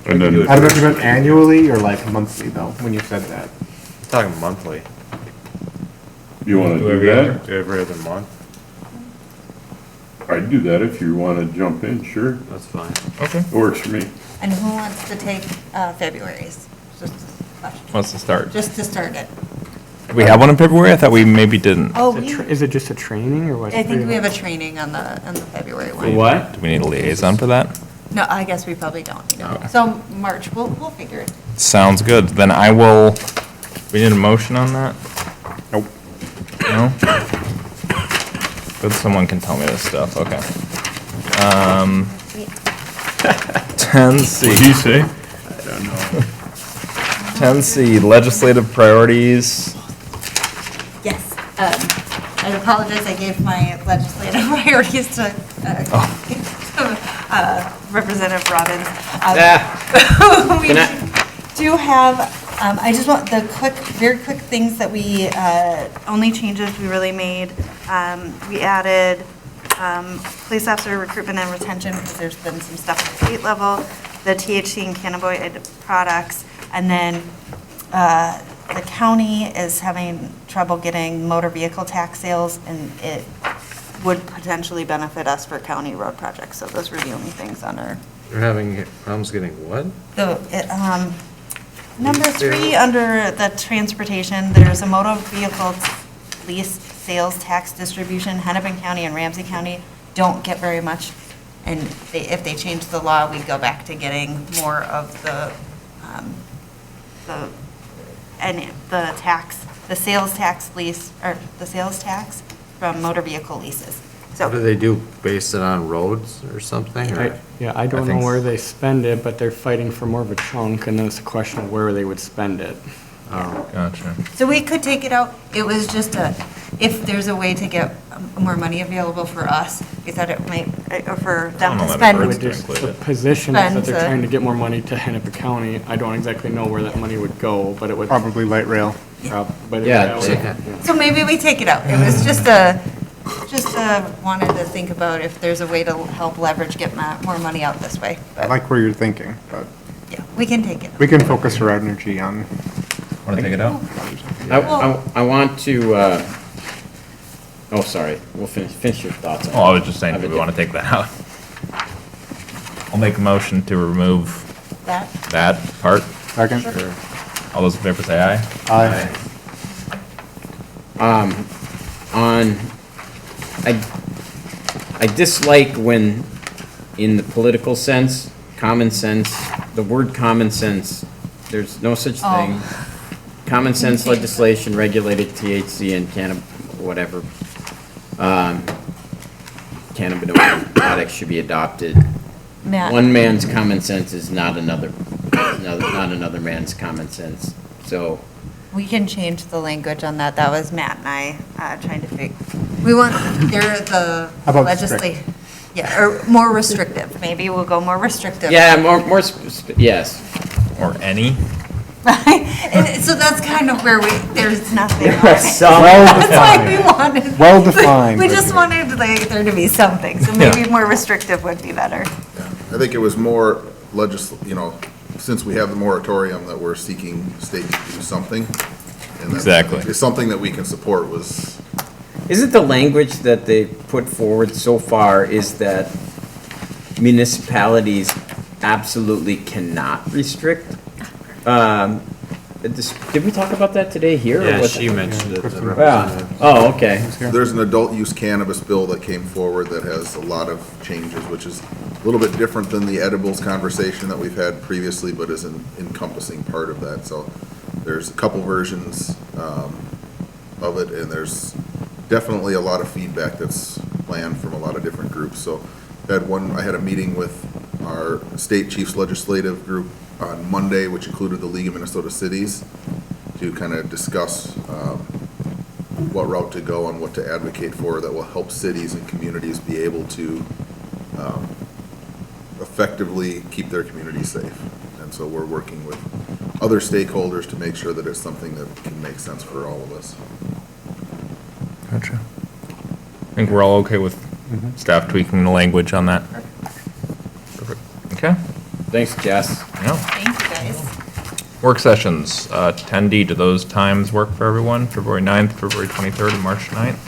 And do then, it. I don't know if you meant annually or like monthly though, when you said that. Talking monthly, you wanna do that? every other month, I'd do that if you wanna jump in, sure. that's fine. Okay. It works for me. And who wants to take February's? Just a question. What's the start? Just to start it. We have one in February? I thought we maybe didn't. Oh, Is it just a training or what? I think we have a training on the February one. What? Do we need a liaison for that? No, I guess we probably don't, you know. So March, we'll figure it. Sounds good. Then I will, we need a motion on that? Nope. No? Good, someone can tell me this stuff, okay. 10C. What'd he say? 10C, legislative priorities. Yes. I apologize, I gave my legislative priorities to Representative Robbins. We Can I- do have, I just want the very quick things that we, only changes we really made. We added police officer recruitment and retention, because there's been some stuff at the state level, the THC and cannabinoid products, and then the county is having trouble getting motor vehicle tax sales, and it would potentially benefit us for county road projects. So those were the only things on our, You're having problems getting what? number 3, under the transportation, there's a motor vehicle lease sales tax distribution. Hennepin County and Ramsey County don't get very much. And if they change the law, we go back to getting more of the tax, the sales tax lease, or the sales tax from motor vehicle leases. What do So, they do, base it on roads or something? or- Yeah, I don't think know where s- they spend it, but they're fighting for more of a chunk, and then it's a question of where they would spend it. Oh. Gotcha. so we could take it out. It was just if there's a way to get more money available for us, we thought it might, or for them I don't to know that it spend. hurts. Would just, include the it. position is that they're Spend, trying to get more money to Hennepin County. I don't exactly know where that money would go, but it would. Probably light rail. But Yeah, it would- So maybe we take it out. It was just wanted to think about if there's a way to help leverage, get more money out this way. I But, like where you're thinking, but yeah, we can take it. we can focus our energy on. Want to take it out? I want to, oh, sorry, we'll finish your thoughts on it. Oh, I was just saying, Have do a we want to take that out? I'll make a motion to remove That, that part. Second? All those in favor say aye. Aye. I dislike when, in the political sense, common sense, the word common sense, there's no such thing. Common sense legislation regulated THC and whatever, cannabinoid products should be adopted. Matt. One man's common sense is not another man's common sense. So, We can change the language on that. That was Matt and I trying to figure. We want, they're the How about legislative. Yeah, or more restrictive. Maybe we'll go more restrictive. yeah, yes. Or any. And so that's kind of where there's nothing. There on are it. some- That's why we wanted. Well defined. We just wanted like there to be something, so maybe more restrictive would be better. I think it was more since we have the moratorium, that we're seeking state to do something. And that Exactly. It's something that we can support was, Isn't the language that they put forward so far is that municipalities absolutely cannot restrict? Did we talk about that today here? or Yeah, was she it- mentioned it, the Yeah. representative. Oh, okay. there's an adult use cannabis bill that came forward that has a lot of changes, which is a little bit different than the edibles conversation that we've had previously, but is an encompassing part of that. So there's a couple versions of it, and there's definitely a lot of feedback that's planned from a lot of different groups. So I had a meeting with our state chiefs legislative group on Monday, which included the League of Minnesota Cities, to kind of discuss what route to go and what to advocate for that will help cities and communities be able to effectively keep their communities safe. And so we're working with other stakeholders to make sure that it's something that can make sense for all of us. Gotcha. I think we're all okay with staff tweaking the language on that. Perfect. Okay. Thanks, Jess. Yeah. Thank you, guys. Work sessions, 10D, do those times work for everyone? February 9th, February 23rd, and March 9th?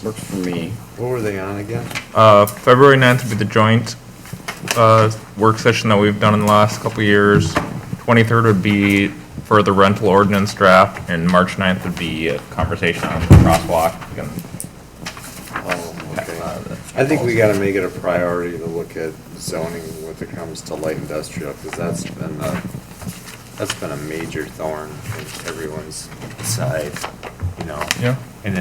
Works for me. What were they on again? February 9th would be the joint work session that we've done in the last couple of years. 23rd would be for the rental ordinance draft, and March 9th would be a conversation on the crosswalk. Oh, okay. I think we gotta make it a priority to look at zoning when it comes to light industrial, because that's been a major thorn in everyone's side, you know? Yeah. And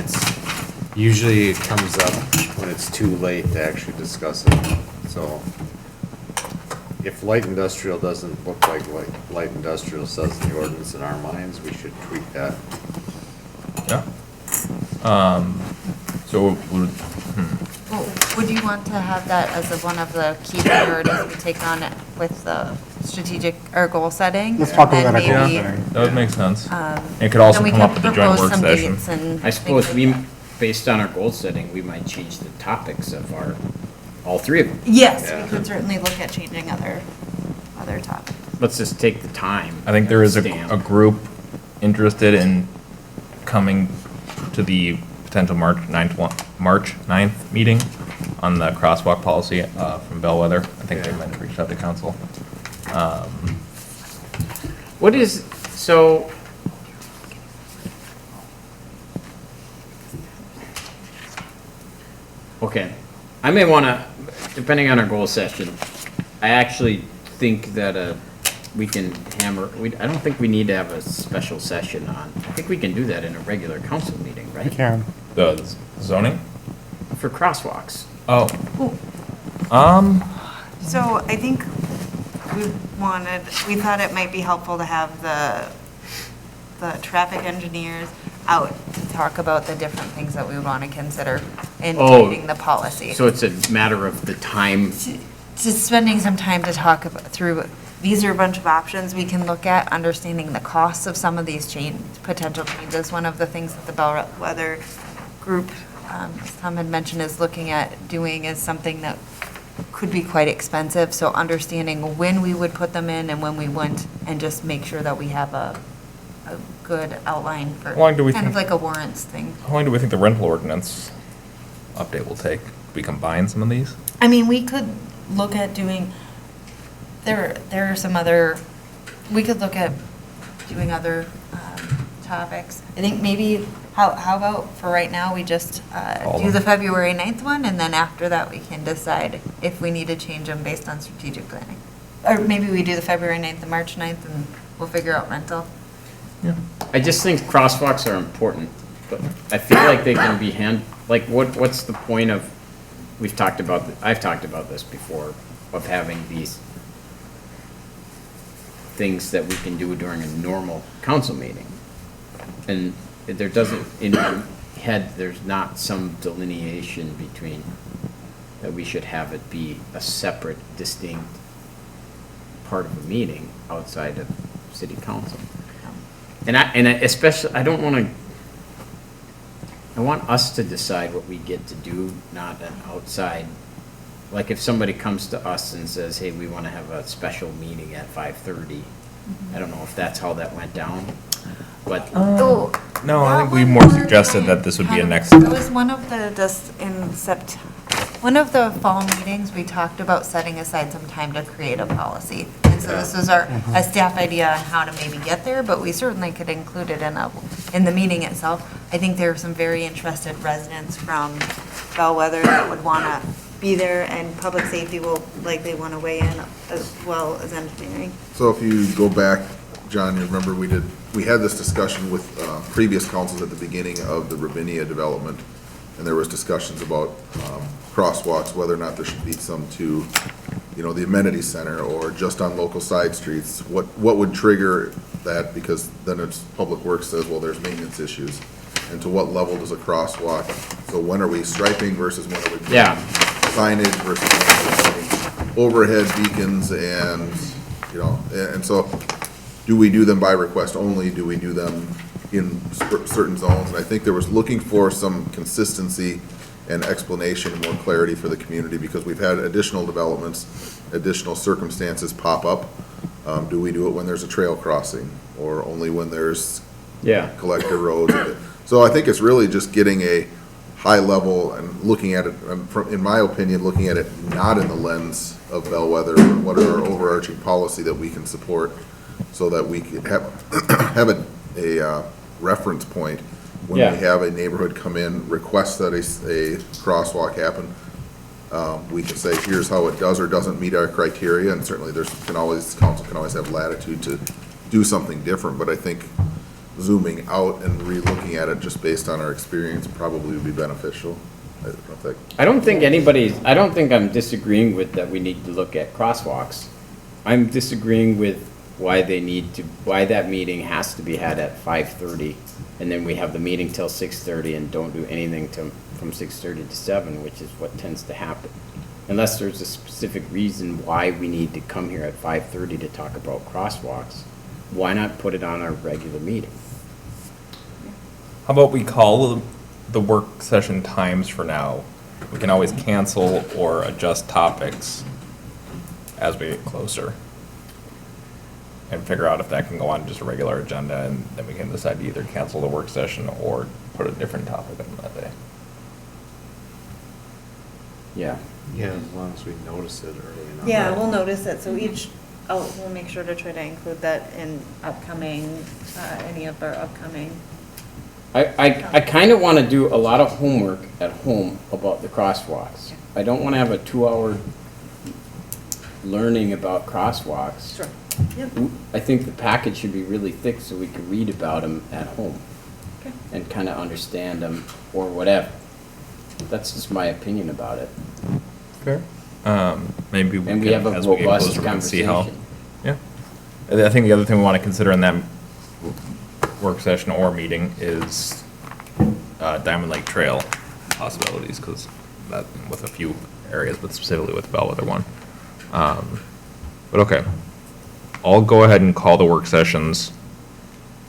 usually it comes up when it's too late to actually discuss it, so. If light industrial doesn't look like light industrial says in the ordinance in our minds, we should tweak that. Yeah. Would you want to have that as one of the key priorities we take on with the strategic or goal setting? Let's talk about And that goal maybe, setting. That would make sense. It could also then we come could up with a joint propose work some session. dates and I suppose things like that. based on our goal setting, we might change the topics of all three of them. Yes, Yeah. we could certainly look at changing other topics. Let's just take the time. I think there is Stamp. a group interested in coming to the potential March 9th meeting on the crosswalk policy from Bellwether. I think they might have reached out to council. What is, so, okay, I may want to, depending on our goal session, I actually think that we can hammer, I don't think we need to have a special session on, I think we can do that in a regular council meeting, right? Karen. The zoning? For crosswalks. Oh. So I think we thought it might be helpful to have the traffic engineers out to talk about the different things that we would want to consider in Oh. changing the policy. So it's a matter of the time. Just spending some time to talk through, these are a bunch of options we can look at, understanding the costs of some of these potential changes. One of the things that the Bellwether group, as Tom had mentioned, is looking at doing is something that could be quite expensive. So understanding when we would put them in and when we wouldn't, and just make sure that we have a good outline for, How long do we kind of think- like a warrants thing. How long do we think the rental ordinance update will take? Could we combine some of these? I mean, we could look at doing, there are some other, we could look at doing other topics. I think maybe, how about for right now, we just All do of the them. February 9th one, and then after that, we can decide if we need to change them based on strategic planning. Or maybe we do the February 9th and March 9th, and we'll figure out rental. Yeah. I just think crosswalks are important, but I feel like they can be what's the point of, I've talked about this before, of having these things that we can do during a normal council meeting. And there doesn't, in my head, there's not some delineation between, that we should have it be a separate, distinct part of a meeting outside of city council. And especially, I don't want to, I want us to decide what we get to do, not an outside. Like if somebody comes to us and says, hey, we want to have a special meeting at 5:30. I don't know if that's how that went down, but. Oh, No, I that think we one more was suggested like that this would be a kind next. of- It was one of the, just in one of the fall meetings, we talked about setting aside some time to create a policy. And so this was a staff idea on how to maybe get there, but we certainly could include it in the meeting itself. I think there are some very interested residents from Bellwether that would want to be there, and public safety will likely want to weigh in as well as engineering. So if you go back John, you remember we had this discussion with previous councils at the beginning of the Ravinia development, and there was discussions about crosswalks, whether or not there should be some to, the amenity center or just on local side streets. What would trigger that? Because then it's Public Works says, well, there's maintenance issues. And to what level does a crosswalk, so when are we striping versus when are we putting Yeah. signage versus when are we putting overhead beacons and, and so do we do them by request only? Do we do them in certain zones? And I think there was looking for some consistency and explanation and more clarity for the community because we've had additional developments, additional circumstances pop up. Do we do it when there's a trail crossing or only when there's collector roads? So I think it's really just getting a high level and looking at it, in my opinion, looking at it not in the lens of bellwether, but what are our overarching policy that we can support so that we can have a reference point when we have a neighborhood come in, request that a crosswalk happen. We can say, here's how it does or doesn't meet our criteria, and certainly council can always have latitude to do something different, but I think zooming out and re-looking at it just based on our experience probably would be beneficial. I don't think I'm disagreeing with that we need to look at crosswalks. I'm disagreeing with why that meeting has to be had at 5:30, and then we have the meeting till 6:30 and don't do anything from 6:30 to 7, which is what tends to happen. Unless there's a specific reason why we need to come here at 5:30 to talk about crosswalks, why not put it on our regular meeting? How about we call the work session times for now? We can always cancel or adjust topics as we get closer. And figure out if that can go on just a regular agenda, and then we can decide to either cancel the work session or put a different topic on that day. Yeah, as long as we notice it early enough. Yeah, we'll notice it, so we'll make sure to try to include that in any of our upcoming. I kind of want to do a lot of homework at home about the crosswalks. I don't want to have a 2-hour learning about crosswalks. Sure. Yep. I think the package should be really thick so we can read about them at home Okay. and kind of understand them or whatever. That's just my opinion about it. Fair. Maybe we And we can, have a as we get robust closer, we can see how. conversation. Yeah. I think the other thing we want to consider in that work session or meeting is Diamond Lake Trail possibilities, because that with a few areas, but specifically with the Bellwether one. But okay, I'll go ahead and call the work sessions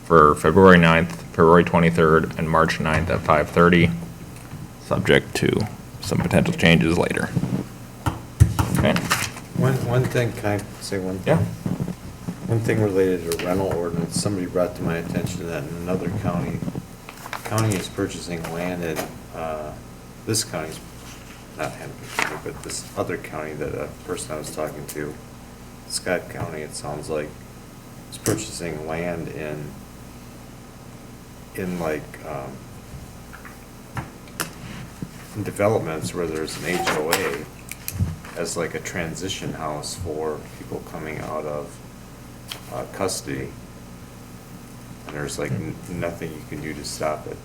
for February 9th, February 23rd, and March 9th at 5:30, subject to some potential changes later. Okay? One thing, can I say one thing? Yeah. One thing related to rental ordinance, somebody brought to my attention that in another county is purchasing land in, this county's, not Hennepin County, but this other county that a person I was talking to, Scott County, it sounds like, is purchasing land in like, in developments where there's an HOA as like a transition house for people coming out of custody. And there's like nothing you can do to stop it.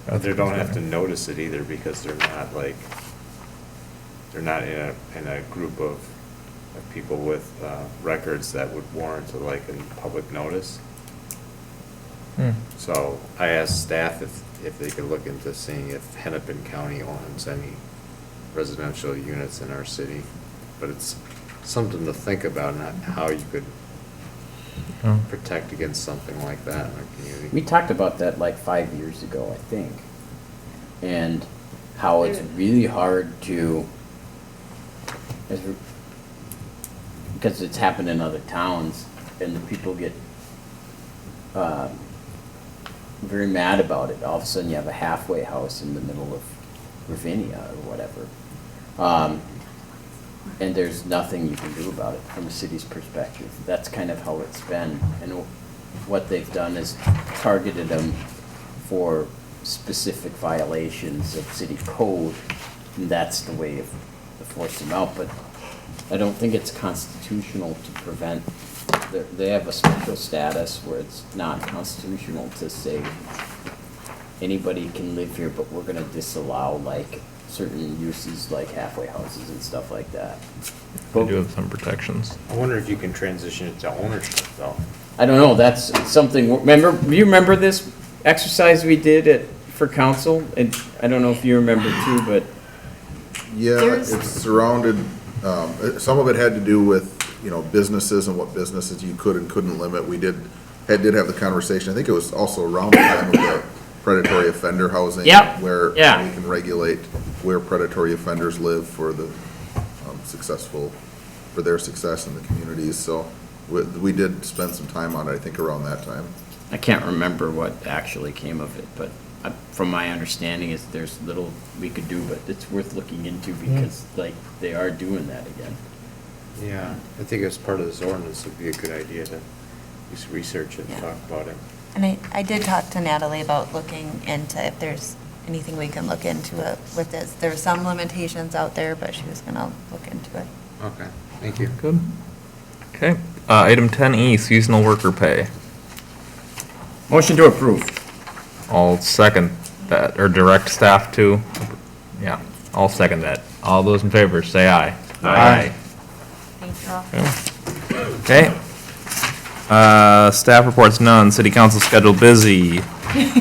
They don't have to notice it either because they're not in a group of people with records that would warrant like a public notice. So I asked staff if they could look into seeing if Hennepin County owns any residential units in our city. But it's something to think about, not how you could protect against something like that in our community. We talked about that like 5 years ago, I think. And how it's really hard to, because it's happened in other towns, and the people get very mad about it. All of a sudden, you have a halfway house in the middle of Ravinia or whatever. And there's nothing you can do about it from a city's perspective. That's kind of how it's been. And what they've done is targeted them for specific violations of city code, and that's the way to force them out. But I don't think it's constitutional to prevent they have a special status where it's not constitutional to say anybody can live here, but we're gonna disallow like certain uses like halfway houses and stuff like that. We do have some protections. I wonder if you can transition it to ownership though. I don't know, that's something, do you remember this exercise we did for council? And I don't know if you remember too, but Yeah, There's- it's surrounded, some of it had to do with, businesses and what businesses you could and couldn't limit. We did have the conversation, I think it was also around the time of the predatory offender housing. Yep, Where yeah. we can regulate where predatory offenders live for the for their success in the communities. So we did spend some time on it, I think around that time. I can't remember what actually came of it, but from my understanding is there's little we could do, but it's worth looking into because like they are doing that again. Yeah, I think as part of this ordinance, it'd be a good idea to just research it and Yeah. talk about it. And I did talk to Natalie about looking into if there's anything we can look into it with this. There were some limitations out there, but she was gonna look into it. Okay, thank you. Good. Okay, item 10E, seasonal worker pay. Motion to approve. I'll second that, or direct staff to, yeah, I'll second that. All those in favor, say aye. Aye. Thank you all. Okay. Staff reports none, city council schedule busy.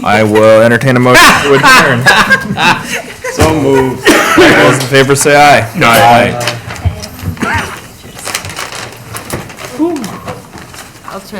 I will entertain a motion to adjourn. So moved. All those in favor, say aye. Aye. I'll try.